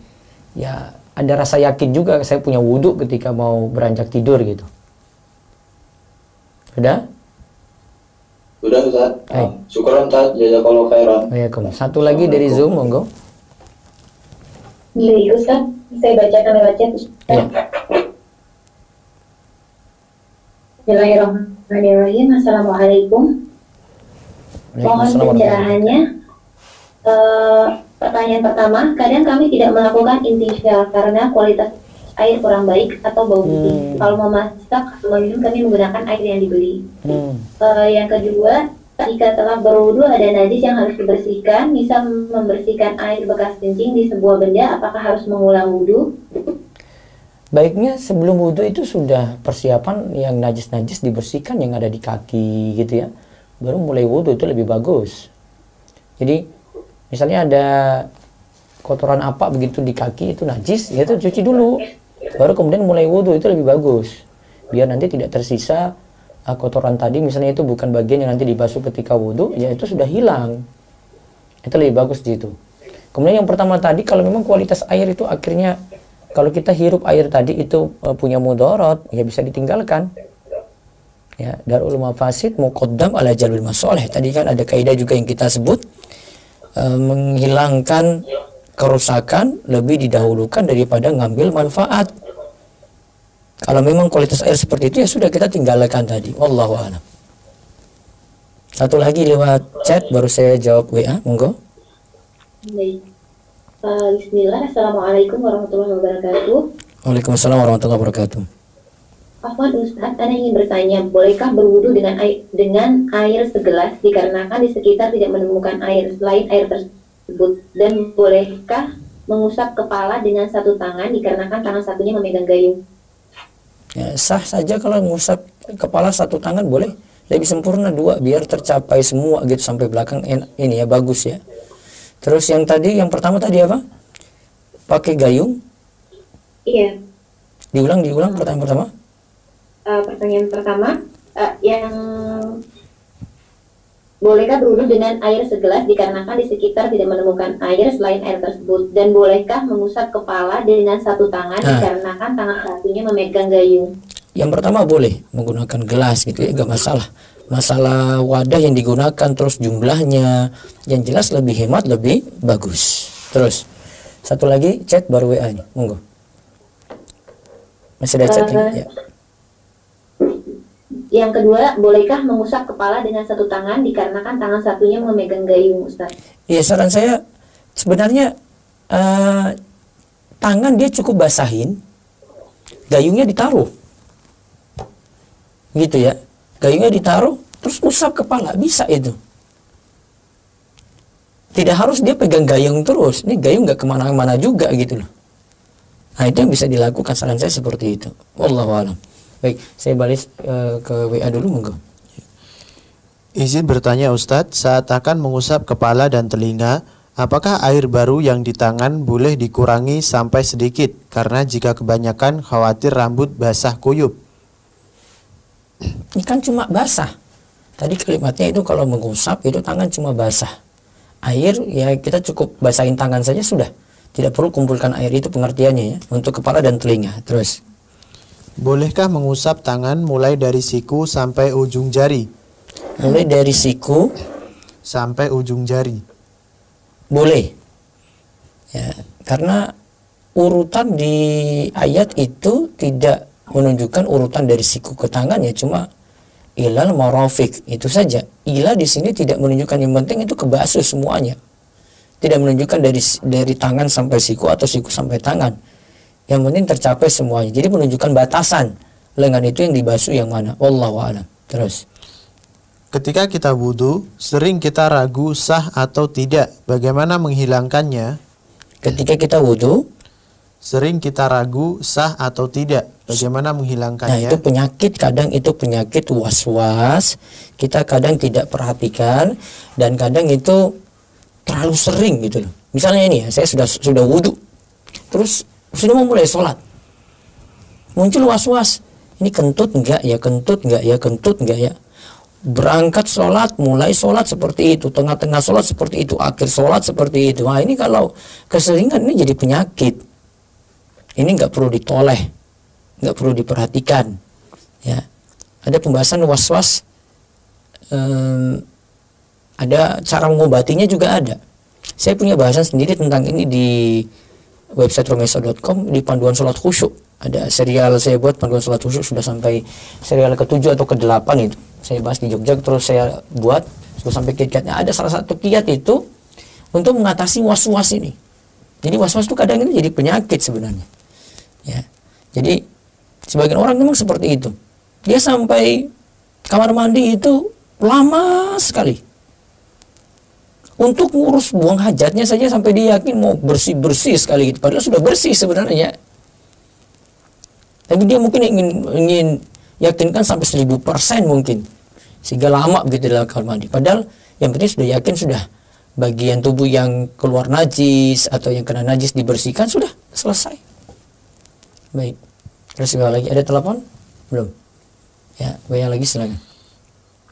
ya ada rasa yakin juga saya punya wudhu ketika mau beranjak tidur gitu. Sudah? Sudah Ustaz. Syukuran Ustaz, jazakallahu khairan. Waalaikumsalam. Satu lagi dari Zoom, monggo. Iya Ustaz, saya bacakan lewat chat. Iya. Bismillahirrahmanirrahim. Assalamualaikum. Mohon pencerahannya. Pertanyaan pertama, kadang kami tidak melakukan intisya karena kualitas air kurang baik atau bau putih. Kalau memasak atau minum kami menggunakan air yang dibeli. Yang kedua, jika telah berwudu ada najis yang harus dibersihkan, misal membersihkan air bekas kencing di sebuah benda, apakah harus mengulang wudu? Baiknya sebelum wudhu itu sudah persiapan yang najis-najis dibersihkan yang ada di kaki gitu ya. Baru mulai wudhu itu lebih bagus. Jadi misalnya ada kotoran apa begitu di kaki itu najis, ya itu cuci dulu. Baru kemudian mulai wudhu itu lebih bagus. Biar nanti tidak tersisa kotoran tadi, misalnya itu bukan bagian yang nanti dibasuh ketika wudhu, ya itu sudah hilang. Itu lebih bagus di situ. Kemudian yang pertama tadi, kalau memang kualitas air itu akhirnya kalau kita hirup air tadi itu punya mudarat, ya bisa ditinggalkan. Ya, darul mafasid muqaddam ala jalbil masalih. Tadi kan ada kaidah juga yang kita sebut, menghilangkan kerusakan lebih didahulukan daripada ngambil manfaat. Kalau memang kualitas air seperti itu, ya sudah kita tinggalkan tadi. Wallahu a'lam. Satu lagi lewat chat, baru saya jawab WA, monggo. Baik. Bismillah, Assalamualaikum warahmatullahi wabarakatuh. Waalaikumsalam warahmatullahi wabarakatuh. Afwan Ustadz, Anda ingin bertanya, bolehkah berwudu dengan air segelas dikarenakan di sekitar tidak menemukan air selain air tersebut? Dan bolehkah mengusap kepala dengan satu tangan dikarenakan tangan satunya memegang gayung? Ya, sah saja kalau mengusap kepala satu tangan boleh. Lebih sempurna dua biar tercapai semua gitu sampai belakang ini ya, bagus ya. Terus yang tadi, yang pertama tadi apa? Pakai gayung? Iya. Diulang pertanyaan pertama. Pertanyaan pertama, yang bolehkah berwudu dengan air segelas dikarenakan di sekitar tidak menemukan air selain air tersebut? Dan bolehkah mengusap kepala dengan satu tangan dikarenakan tangan satunya memegang gayung? Yang pertama boleh menggunakan gelas gitu ya, gak masalah. Masalah wadah yang digunakan, terus jumlahnya, yang jelas lebih hemat, lebih bagus. Terus satu lagi chat baru WA nih, monggo. Masih ada chat ya. Yang kedua, bolehkah mengusap kepala dengan satu tangan dikarenakan tangan satunya memegang gayung, Ustaz? Iya, saran saya sebenarnya tangan dia cukup basahin, gayungnya ditaruh, gitu ya. Gayungnya ditaruh, terus usap kepala, bisa itu. Tidak harus dia pegang gayung terus. Ini gayung nggak kemana-mana juga gitu loh. Nah itu yang bisa dilakukan, saran saya seperti itu. Wallahu a'lam. Baik, saya balik ke WA dulu, monggo. Izin bertanya Ustadz, saat akan mengusap kepala dan telinga, apakah air baru yang di tangan boleh dikurangi sampai sedikit? Karena jika kebanyakan khawatir rambut basah kuyup. Ini kan cuma basah. Tadi kalimatnya itu kalau mengusap itu tangan cuma basah. Air ya kita cukup basahin tangan saja sudah. Tidak perlu kumpulkan air, itu pengertiannya ya. Untuk kepala dan telinga. Terus. Bolehkah mengusap tangan mulai dari siku sampai ujung jari? Mulai dari siku sampai ujung jari. Boleh. Ya, karena urutan di ayat itu tidak menunjukkan urutan dari siku ke tangan ya, cuma ilal marafik itu saja. Ila di sini tidak menunjukkan, yang penting itu kebasuh semuanya. Tidak menunjukkan dari tangan sampai siku atau siku sampai tangan. Yang penting tercapai semuanya. Jadi menunjukkan batasan lengan itu yang dibasuh yang mana. Wallahu a'lam. Terus. Ketika kita wudu, sering kita ragu sah atau tidak. Bagaimana menghilangkannya? Ketika kita wudu, sering kita ragu sah atau tidak. Bagaimana menghilangkannya? Nah itu penyakit, kadang itu penyakit was-was. Kita kadang tidak perhatikan dan kadang itu terlalu sering gitu loh. Misalnya ini ya, saya sudah wudu, terus sudah mau mulai sholat, muncul was-was. Ini kentut enggak ya, kentut enggak ya, kentut enggak ya. Berangkat sholat, mulai sholat seperti itu, tengah-tengah sholat seperti itu, akhir sholat seperti itu. Nah ini kalau keseringan ini jadi penyakit. Ini nggak perlu ditoleh, nggak perlu diperhatikan. Ya, ada pembahasan was-was. Ada cara mengobatinya juga ada. Saya punya bahasan sendiri tentang ini di website romeso.com di panduan sholat khusyuk. Ada serial saya buat panduan sholat khusyuk, sudah sampai serial ke-7 atau ke-8 itu. Saya bahas di Jogja, terus saya buat sudah sampai kiat-kiatnya. Ada salah satu kiat itu untuk mengatasi was-was ini. Jadi was-was itu kadang ini jadi penyakit sebenarnya. Ya. Jadi sebagian orang memang seperti itu. Dia sampai kamar mandi itu lama sekali. Untuk ngurus buang hajatnya saja sampai dia yakin mau bersih-bersih sekali gitu. Padahal sudah bersih sebenarnya. Tapi dia mungkin ingin yakinkan sampai 1000% mungkin. Sehingga lama begitu dalam kamar mandi. Padahal yang penting sudah yakin sudah bagian tubuh yang keluar najis atau yang kena najis dibersihkan, sudah selesai. Baik. Terus lagi ada telepon? Belum? Ya, banyak lagi silakan.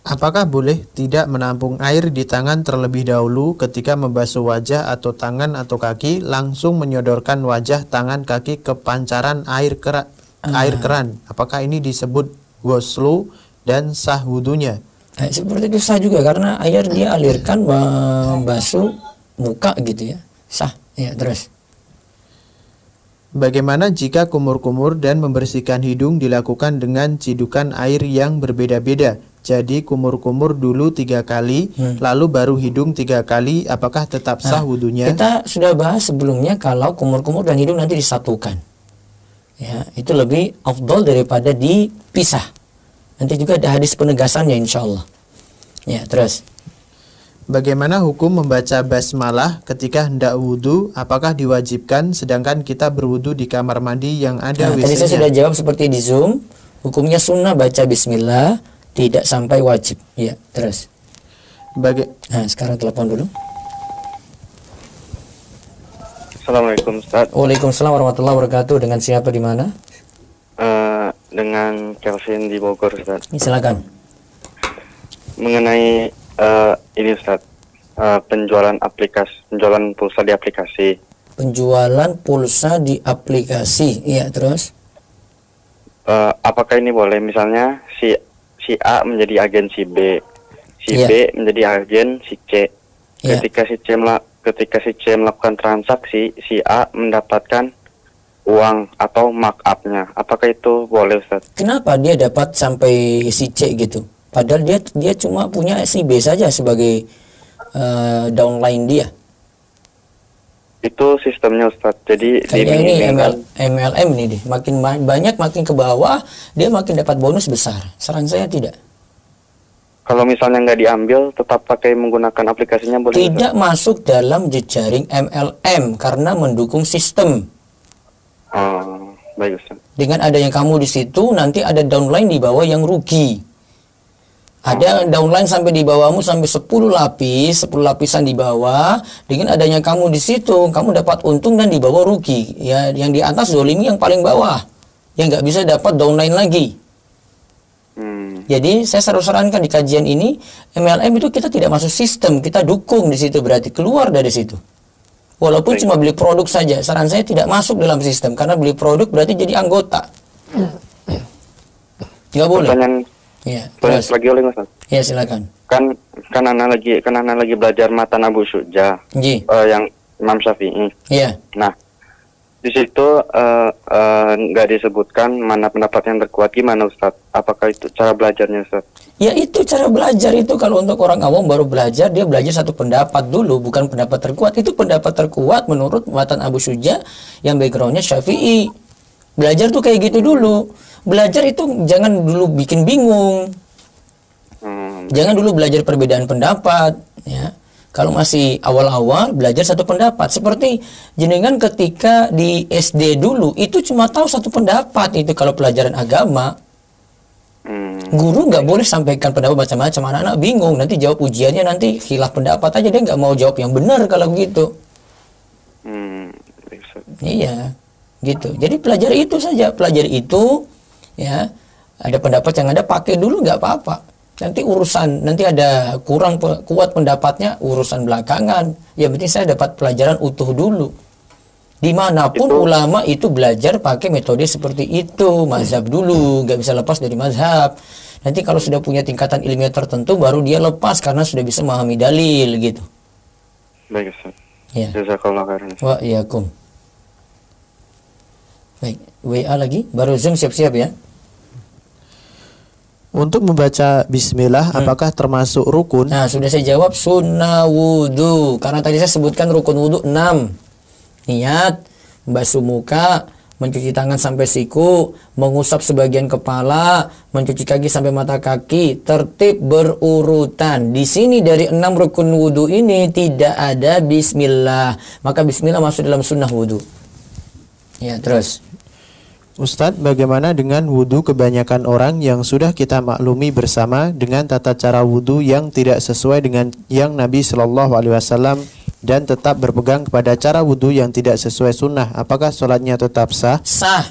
Apakah boleh tidak menampung air di tangan terlebih dahulu ketika membasuh wajah atau tangan atau kaki, langsung menyodorkan wajah, tangan, kaki ke pancaran air keran? Apakah ini disebut ghuslu dan sah wudunya? Seperti itu sah juga karena air dia alirkan membasuh muka gitu ya. Sah. Ya, terus. Bagaimana jika kumur-kumur dan membersihkan hidung dilakukan dengan cidukan air yang berbeda-beda? Jadi kumur-kumur dulu 3 kali, lalu baru hidung 3 kali, apakah tetap sah wudunya? Kita sudah bahas sebelumnya kalau kumur-kumur dan hidung nanti disatukan. Ya, itu lebih afdol daripada dipisah. Nanti juga ada hadis penegasannya insya Allah. Ya, terus. Bagaimana hukum membaca basmalah ketika hendak wudhu? Apakah diwajibkan sedangkan kita berwudhu di kamar mandi yang ada WC-nya? Tadi saya sudah jawab seperti di Zoom. Hukumnya sunnah baca bismillah, tidak sampai wajib. Ya, terus. Nah, sekarang telepon dulu. Assalamualaikum Ustaz. Waalaikumsalam warahmatullahi wabarakatuh. Dengan siapa di mana? Dengan Kelvin di Bogor Ustaz. Silakan. Mengenai ini Ustaz, penjualan pulsa di aplikasi. Penjualan pulsa di aplikasi. Iya, terus. Apakah ini boleh misalnya si A menjadi agen si B, B menjadi agen si C. Ketika si C melakukan transaksi, si A mendapatkan uang atau markup-nya. Apakah itu boleh Ustaz? Kenapa dia dapat sampai si C gitu? Padahal dia cuma punya si B saja sebagai downline dia. Itu sistemnya Ustaz. Jadi kayaknya ini MLM ini deh. Makin banyak makin ke bawah dia makin dapat bonus besar. Saran saya tidak. Kalau misalnya nggak diambil, tetap pakai menggunakan aplikasinya boleh? Tidak masuk dalam jejaring MLM karena mendukung sistem. Baik Ustaz. Dengan adanya kamu di situ, nanti ada downline di bawah yang rugi. Ada downline sampai di bawahmu sampai 10 lapisan di bawah. Dengan adanya kamu di situ, kamu dapat untung dan di bawah rugi. Ya, yang di atas zolimi yang paling bawah, yang nggak bisa dapat downline lagi. Jadi saya selalu sarankan di kajian ini, MLM itu kita tidak masuk sistem, kita dukung di situ, berarti keluar dari situ. Walaupun cuma beli produk saja, saran saya tidak masuk dalam sistem karena beli produk berarti jadi anggota. Nggak boleh. Ya, terus lagi oleh Mas. Ya, silakan. Kan anak lagi belajar matan Abu Syuja. Yang Imam Syafi'i. Iya. Nah, di situ nggak disebutkan mana pendapat yang terkuat, gimana Ustaz? Apakah itu cara belajarnya Ustaz? Ya, itu cara belajar itu kalau untuk orang awam baru belajar, dia belajar satu pendapat dulu, bukan pendapat terkuat. Itu pendapat terkuat menurut matan Abu Syuja yang backgroundnya Syafi'i. Belajar tuh kayak gitu dulu. Belajar itu jangan dulu bikin bingung. Jangan dulu belajar perbedaan pendapat, ya. Kalau masih awal-awal belajar satu pendapat. Seperti jenengan ketika di SD dulu itu cuma tahu satu pendapat itu kalau pelajaran agama. Guru nggak boleh sampaikan pendapat macam-macam, anak-anak bingung. Nanti jawab ujiannya nanti khilaf pendapat aja, dia nggak mau jawab yang benar kalau begitu. Iya, gitu. Jadi pelajari itu saja, pelajari itu, ya. Ada pendapat yang ada pakai dulu nggak apa-apa. Nanti nanti ada kurang kuat pendapatnya, urusan belakangan. Yang penting saya dapat pelajaran utuh dulu. Dimanapun ulama itu belajar pakai metode seperti itu, mazhab dulu, nggak bisa lepas dari mazhab. Nanti kalau sudah punya tingkatan ilmiah tertentu, baru dia lepas karena sudah bisa memahami dalil gitu. Baik Ustaz. Ya. Jazakallah khairan. Wa'alaikum. Baik, WA lagi, baru Zoom siap-siap ya. Untuk membaca bismillah apakah termasuk rukun? Nah, sudah saya jawab sunnah wudhu. Karena tadi saya sebutkan rukun wudhu 6. Niat, basuh muka, mencuci tangan sampai siku, mengusap sebagian kepala, mencuci kaki sampai mata kaki, tertib berurutan. Di sini dari 6 rukun wudu ini tidak ada bismillah, maka bismillah masuk dalam sunnah wudu. Ya, terus. Ustadz, bagaimana dengan wudhu kebanyakan orang yang sudah kita maklumi bersama dengan tata cara wudhu yang tidak sesuai dengan yang Nabi Shallallahu Alaihi Wasallam dan tetap berpegang kepada cara wudhu yang tidak sesuai sunnah? Apakah sholatnya tetap sah? Sah,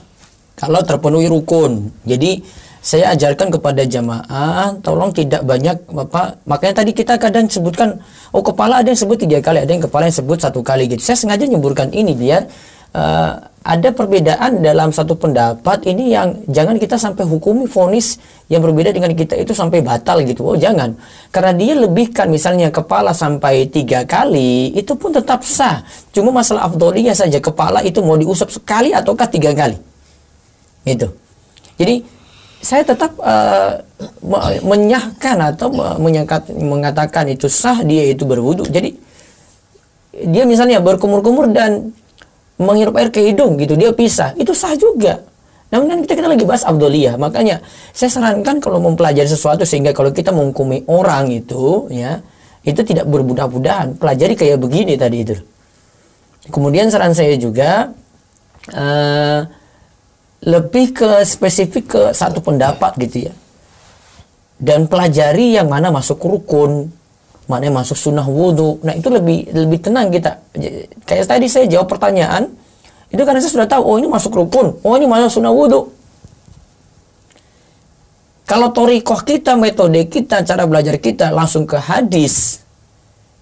kalau terpenuhi rukun. Jadi saya ajarkan kepada jamaah, tolong tidak banyak Bapak. Makanya tadi kita kadang sebutkan, oh kepala ada yang sebut 3 kali, ada yang kepala yang sebut 1 kali gitu. Saya sengaja nyebutkan ini biar ada perbedaan dalam satu pendapat ini yang jangan kita sampai hukumi vonis yang berbeda dengan kita itu sampai batal gitu. Oh jangan, karena dia lebihkan misalnya kepala sampai 3 kali itu pun tetap sah. Cuma masalah afdoliyah saja, kepala itu mau diusap sekali ataukah 3 kali gitu. Jadi saya tetap menyahkan atau mengatakan itu sah, dia itu berwudu. Jadi dia misalnya berkumur-kumur dan menghirup air ke hidung gitu, dia pisah, itu sah juga. Namun kan kita lagi bahas afdoliyah, makanya saya sarankan kalau mempelajari sesuatu sehingga kalau kita menghukumi orang itu ya, itu tidak berbudah-budahan, pelajari kayak begini tadi itu. Kemudian saran saya juga lebih ke spesifik ke satu pendapat gitu ya, dan pelajari yang mana masuk rukun, mana yang masuk sunnah wudhu. Nah itu lebih tenang kita. Kayak tadi saya jawab pertanyaan itu karena saya sudah tahu, oh ini masuk rukun, oh ini masuk sunnah wudhu. Kalau thoriqoh kita, metode kita, cara belajar kita langsung ke hadis,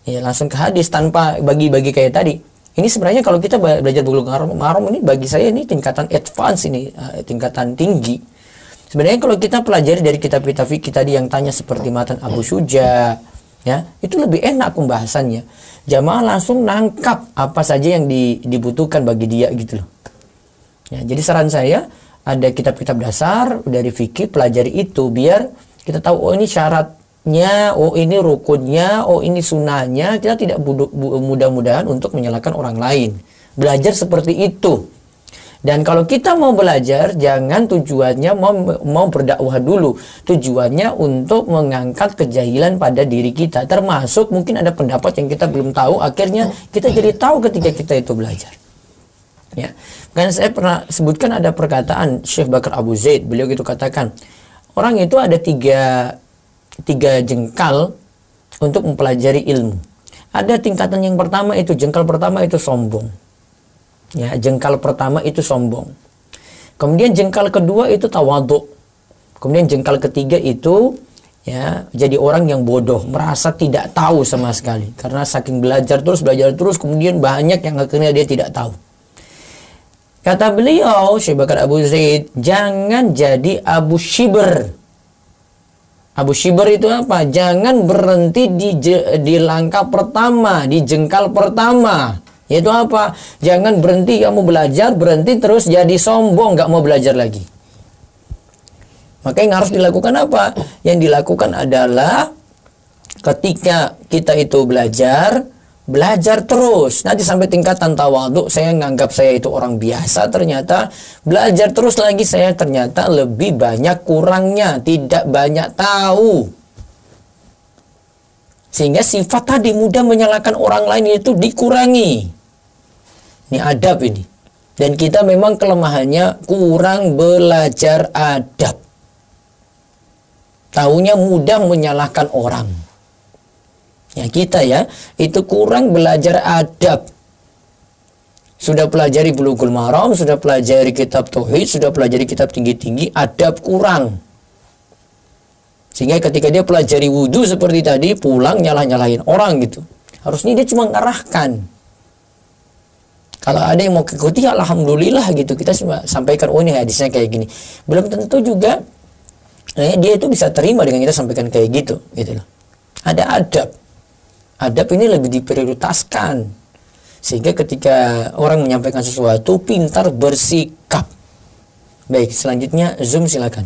ya langsung ke hadis tanpa bagi-bagi kayak tadi. Ini sebenarnya kalau kita belajar Bulughul Maram ini bagi saya ini tingkatan advance, ini tingkatan tinggi. Sebenarnya kalau kita pelajari dari kitab-kitab fikih tadi yang tanya seperti Matan Abu Syuja, ya itu lebih enak pembahasannya. Jamaah langsung nangkap apa saja yang dibutuhkan bagi dia gitu loh. Ya, jadi saran saya ada kitab-kitab dasar dari fikih, pelajari itu biar kita tahu, oh ini syaratnya, oh ini rukunnya, oh ini sunnahnya. Kita tidak mudah-mudahan untuk menyalahkan orang lain. Belajar seperti itu. Dan kalau kita mau belajar, jangan tujuannya mau berdakwah dulu. Tujuannya untuk mengangkat kejahilan pada diri kita. Termasuk mungkin ada pendapat yang kita belum tahu, akhirnya kita jadi tahu ketika kita itu belajar. Ya, kan saya pernah sebutkan ada perkataan Syekh Bakar Abu Zaid. Beliau gitu katakan, orang itu ada tiga jengkal untuk mempelajari ilmu. Ada tingkatan yang pertama itu, jengkal pertama itu sombong. Ya, jengkal pertama itu sombong. Kemudian jengkal kedua itu tawadhu. Kemudian jengkal ketiga itu ya jadi orang yang bodoh, merasa tidak tahu sama sekali. Karena saking belajar terus, kemudian banyak yang akhirnya dia tidak tahu. Kata beliau, Syekh Bakar Abu Zaid, jangan jadi Abu Shibr. Abu Shibr itu apa? Jangan berhenti di langkah pertama, di jengkal pertama. Yaitu apa? Jangan berhenti kamu belajar, berhenti terus jadi sombong, nggak mau belajar lagi. Maka yang harus dilakukan apa? Yang dilakukan adalah ketika kita itu belajar terus. Nanti sampai tingkatan tawadhu, saya nganggap saya itu orang biasa, ternyata belajar terus lagi, saya ternyata lebih banyak kurangnya, tidak banyak tahu. Sehingga sifat tadi mudah menyalahkan orang lain itu dikurangi. Ini adab ini. Dan kita memang kelemahannya kurang belajar adab. Taunya mudah menyalahkan orang. Ya kita ya, itu kurang belajar adab. Sudah pelajari Bulughul Maram, sudah pelajari kitab tauhid, sudah pelajari kitab tinggi-tinggi, adab kurang. Sehingga ketika dia pelajari wudhu seperti tadi, pulang nyalah-nyalahin orang gitu. Harusnya dia cuma ngarahkan. Kalau ada yang mau ikuti, alhamdulillah gitu. Kita sampaikan, oh ini hadisnya kayak gini. Belum tentu juga dia itu bisa terima dengan kita sampaikan kayak gitu loh. Ada adab. Adab ini lebih diprioritaskan. Sehingga ketika orang menyampaikan sesuatu, pintar bersikap. Baik, selanjutnya Zoom silakan.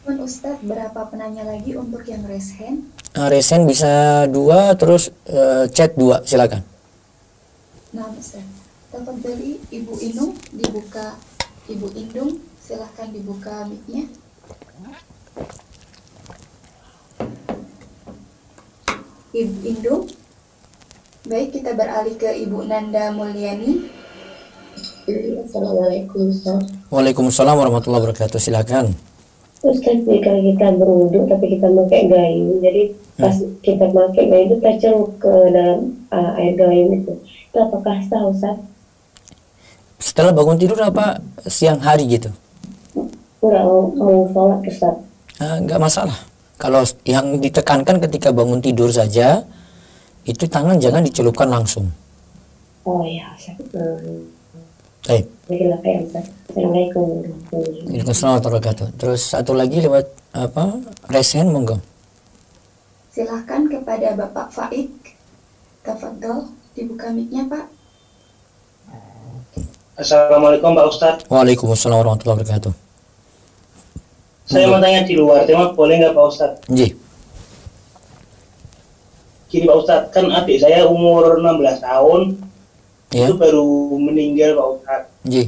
Ustadz, berapa penanya lagi untuk yang raise hand? Raise hand bisa 2, terus chat 2, silakan. Nah, Ustadz. Tafadhali Ibu Indung dibuka. Ibu Indung silahkan dibuka mic-nya. Ibu Indung. Baik, kita beralih ke Ibu Nanda Mulyani. Assalamualaikum Ustaz. Waalaikumsalam warahmatullahi wabarakatuh. Silakan. Ustaz, jika kita berwudu tapi kita pakai gayung, jadi pas kita pakai gayung itu tercelup ke dalam air gayung itu apakah sah Ustaz? Setelah bangun tidur apa siang hari gitu? Enggak mau sholat Ustaz. Enggak masalah. Kalau yang ditekankan ketika bangun tidur saja, itu tangan jangan dicelupkan langsung. Oh ya Ustaz. Baik. Baiklah kayak Ustaz. Assalamualaikum warahmatullahi wabarakatuh. Waalaikumsalam warahmatullahi wabarakatuh. Terus satu lagi lewat apa? Raise hand monggo. Silahkan kepada Bapak Faik. Tafadhol dibuka mic-nya Pak. Assalamualaikum Pak Ustadz. Waalaikumsalam warahmatullahi wabarakatuh. Saya mau tanya di luar tema, boleh nggak Pak Ustadz? Nggih. Gini Pak Ustadz, kan adik saya umur 16 tahun, Ya. itu baru meninggal Pak Ustadz. Nggih.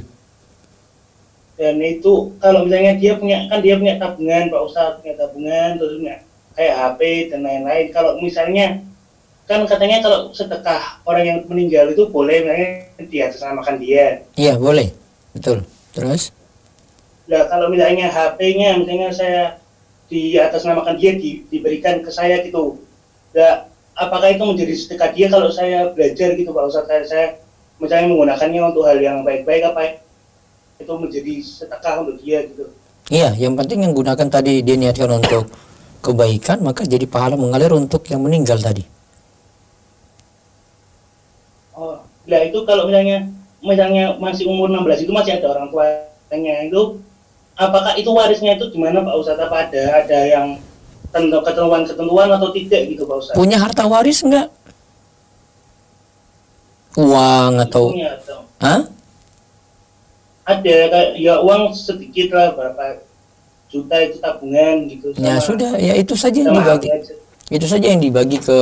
Dan itu kalau misalnya dia punya tabungan Pak Ustadz, punya tabungan, terus punya kayak HP dan lain-lain. Kalau misalnya kan katanya kalau sedekah orang yang meninggal itu boleh misalnya diatasnamakan dia. Iya, boleh. Betul. Terus? Nah, kalau misalnya HP-nya misalnya saya diatasnamakan dia diberikan ke saya gitu. Nah, apakah itu menjadi sedekah dia kalau saya belajar gitu Pak Ustadz? Saya misalnya menggunakannya untuk hal yang baik-baik, apa itu menjadi sedekah untuk dia gitu? Iya, yang penting yang gunakan tadi dia niatkan untuk kebaikan, maka jadi pahala mengalir untuk yang meninggal tadi. Oh, nah itu kalau misalnya masih umur 16 itu masih ada orang tuanya itu, apakah itu warisnya itu gimana Pak Ustadz? Apa ada yang ketentuan atau tidak gitu Pak Ustadz? Punya harta waris enggak? Uang atau? Punya atau? Hah? Ada kayak ya uang sedikit lah, berapa juta itu tabungan gitu. Ya sudah, ya itu saja yang dibagi. Itu saja yang dibagi ke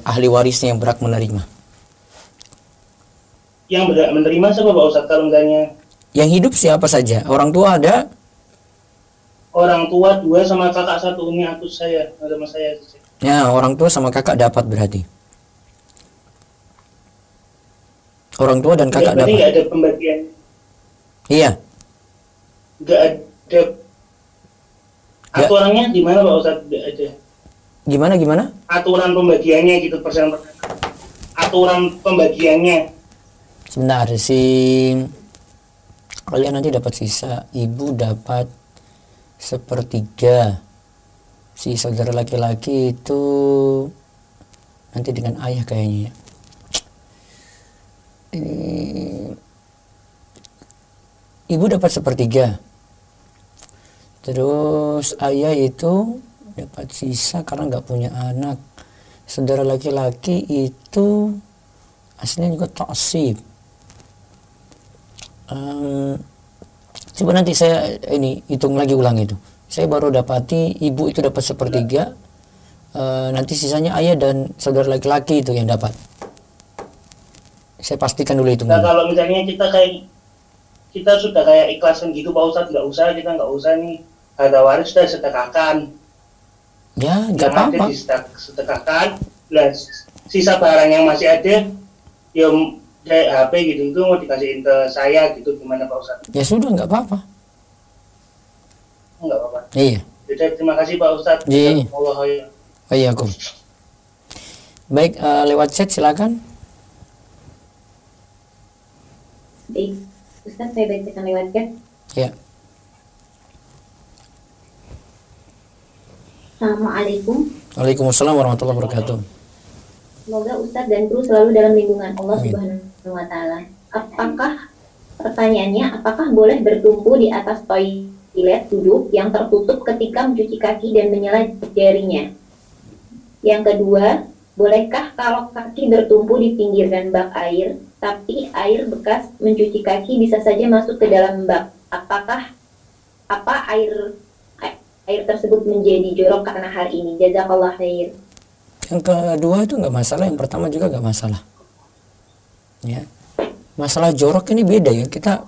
ahli warisnya yang berhak menerima. Yang berhak menerima siapa Pak Ustadz kalau misalnya? Yang hidup siapa saja? Orang tua ada? Orang tua 2 sama kakak 1, ini aku saya sama saya. Ya, orang tua sama kakak dapat berarti. Orang tua dan kakak Berarti dapat. nggak ada pembagian. Iya. Nggak ada. Aturannya di mana Pak Ustadz? Nggak ada. Gimana? Aturan pembagiannya gitu, persen. Aturan pembagiannya. Sebentar, kalian nanti dapat sisa. Ibu dapat 1/3. Si saudara laki-laki itu nanti dengan ayah kayaknya. Ibu dapat 1/3. Terus ayah itu dapat sisa karena nggak punya anak. Saudara laki-laki itu aslinya juga taksib. Coba nanti saya hitung lagi ulang itu. Saya baru dapati ibu itu dapat 1/3. Nanti sisanya ayah dan saudara laki-laki itu yang dapat. Saya pastikan dulu itu. Nah kalau misalnya kita sudah kayak ikhlasan gitu Pak Ustadz, kita nggak usah nih harta waris sudah sedekahkan. Ya nggak apa-apa. Sedekahkan. Nah sisa barang yang masih ada, yang kayak HP gitu itu mau dikasihin ke saya gitu, gimana Pak Ustadz? Ya sudah nggak apa-apa. Nggak apa-apa. Iya. Jadi terima kasih Pak Ustadz. Iya. Allah. Baik, lewat chat silakan. Baik, Ustaz saya bacakan lewat chat. Ya. Assalamualaikum. Waalaikumsalam warahmatullahi wabarakatuh. Semoga Ustadz dan kru selalu dalam lindungan Allah Subhanahu wa Ta'ala. Apakah boleh bertumpu di atas toilet duduk yang tertutup ketika mencuci kaki dan menyela jarinya? Yang kedua, bolehkah kalau kaki bertumpu di pinggiran bak air, tapi air bekas mencuci kaki bisa saja masuk ke dalam bak? Apa air tersebut menjadi jorok karena hal ini? Jazakallah khair. Yang kedua itu nggak masalah, yang pertama juga nggak masalah. Ya, Masalah jorok ini beda ya. Kita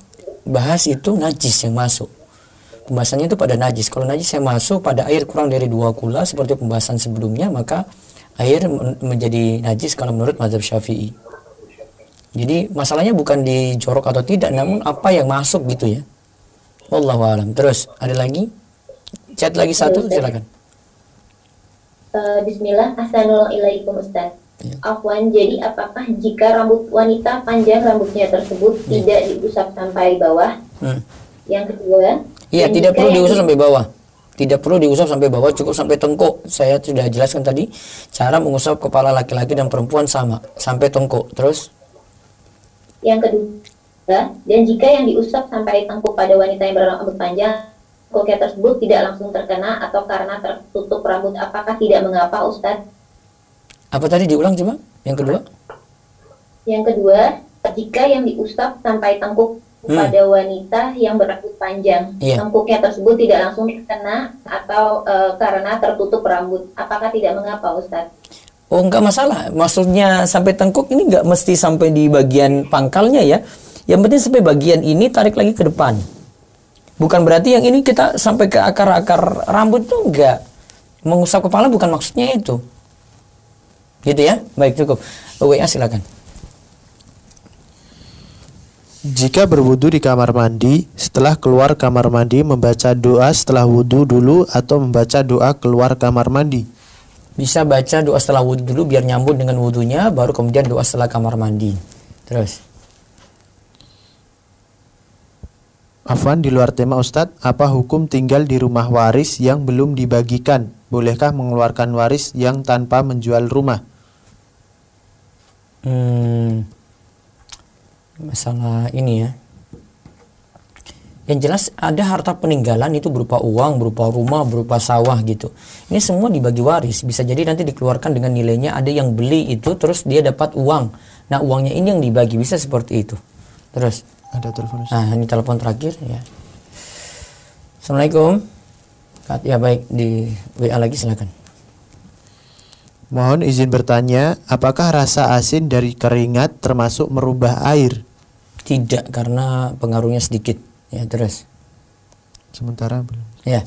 bahas itu najis yang masuk. Pembahasannya itu pada najis. Kalau najis yang masuk pada air kurang dari 2 kula seperti pembahasan sebelumnya, maka air menjadi najis kalau menurut mazhab Syafi'i. Jadi masalahnya bukan di jorok atau tidak, namun apa yang masuk gitu ya. Wallahu a'lam. Terus ada lagi? Chat lagi satu, silakan. Bismillah, assalamualaikum Ustaz. Ya. Afwan, jadi apakah jika rambut wanita panjang rambutnya tersebut tidak diusap sampai bawah? Yang kedua, iya, tidak perlu diusap sampai bawah. Tidak perlu diusap sampai bawah, cukup sampai tengkuk. Saya sudah jelaskan tadi, cara mengusap kepala laki-laki dan perempuan sama, sampai tengkuk. Terus? Yang kedua, dan jika yang diusap sampai tengkuk pada wanita yang berambut panjang, tengkuknya tersebut tidak langsung terkena atau karena tertutup rambut, apakah tidak mengapa, Ustadz? Apa tadi diulang coba? Yang kedua? Yang kedua, jika yang diusap sampai tengkuk pada wanita yang berambut panjang, tengkuknya tersebut tidak langsung terkena atau karena tertutup rambut, apakah tidak mengapa, Ustadz? Oh, enggak masalah. Maksudnya sampai tengkuk ini enggak mesti sampai di bagian pangkalnya ya. Yang penting sampai bagian ini tarik lagi ke depan. Bukan berarti yang ini kita sampai ke akar-akar rambut tuh enggak. Mengusap kepala bukan maksudnya itu. Gitu ya. Baik, cukup. WA silakan. Jika berwudu di kamar mandi, setelah keluar kamar mandi membaca doa setelah wudu dulu atau membaca doa keluar kamar mandi? Bisa baca doa setelah wudhu dulu biar nyambung dengan wudhunya, baru kemudian doa setelah kamar mandi. Terus. Afwan, di luar tema Ustadz, apa hukum tinggal di rumah waris yang belum dibagikan? Bolehkah mengeluarkan waris yang tanpa menjual rumah? Masalah ini ya. Yang jelas ada harta peninggalan itu berupa uang, berupa rumah, berupa sawah gitu. Ini semua dibagi waris. Bisa jadi nanti dikeluarkan dengan nilainya, ada yang beli itu terus dia dapat uang. Nah, uangnya ini yang dibagi, bisa seperti itu. Terus ada telepon. Nah, ini telepon terakhir ya. Assalamualaikum. Ya baik, di WA lagi silakan. Mohon izin bertanya, apakah rasa asin dari keringat termasuk merubah air? Tidak, karena pengaruhnya sedikit. Ya, terus. Sementara belum. Ya.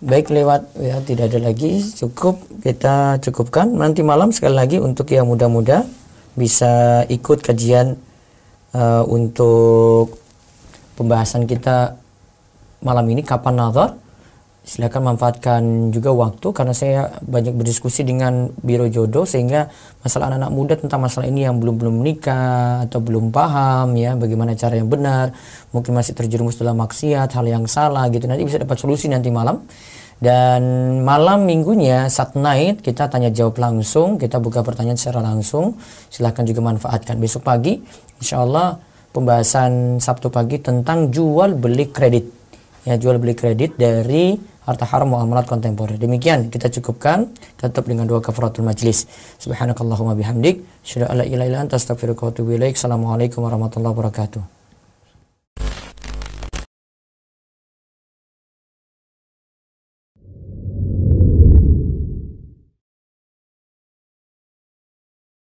Baik, lewat ya tidak ada lagi, cukup kita cukupkan. Nanti malam sekali lagi untuk yang muda-muda bisa ikut kajian untuk pembahasan kita malam ini kapan nazar. Silakan manfaatkan juga waktu karena saya banyak berdiskusi dengan Biro Jodoh sehingga masalah anak-anak muda tentang masalah ini yang belum menikah atau belum paham ya bagaimana cara yang benar, mungkin masih terjerumus dalam maksiat, hal yang salah gitu, nanti bisa dapat solusi nanti malam. Dan malam minggunya Sat Night kita tanya jawab langsung, kita buka pertanyaan secara langsung. Silahkan juga manfaatkan. Besok pagi insyaallah pembahasan Sabtu pagi tentang jual beli kredit. Ya, jual beli kredit dari harta haram muamalat kontemporer. Demikian kita cukupkan, tetap dengan doa kafaratul majlis. Subhanakallahumma bihamdik, asyhadu an la ilaha illa anta astaghfiruka wa atubu ilaik. Assalamualaikum warahmatullahi wabarakatuh.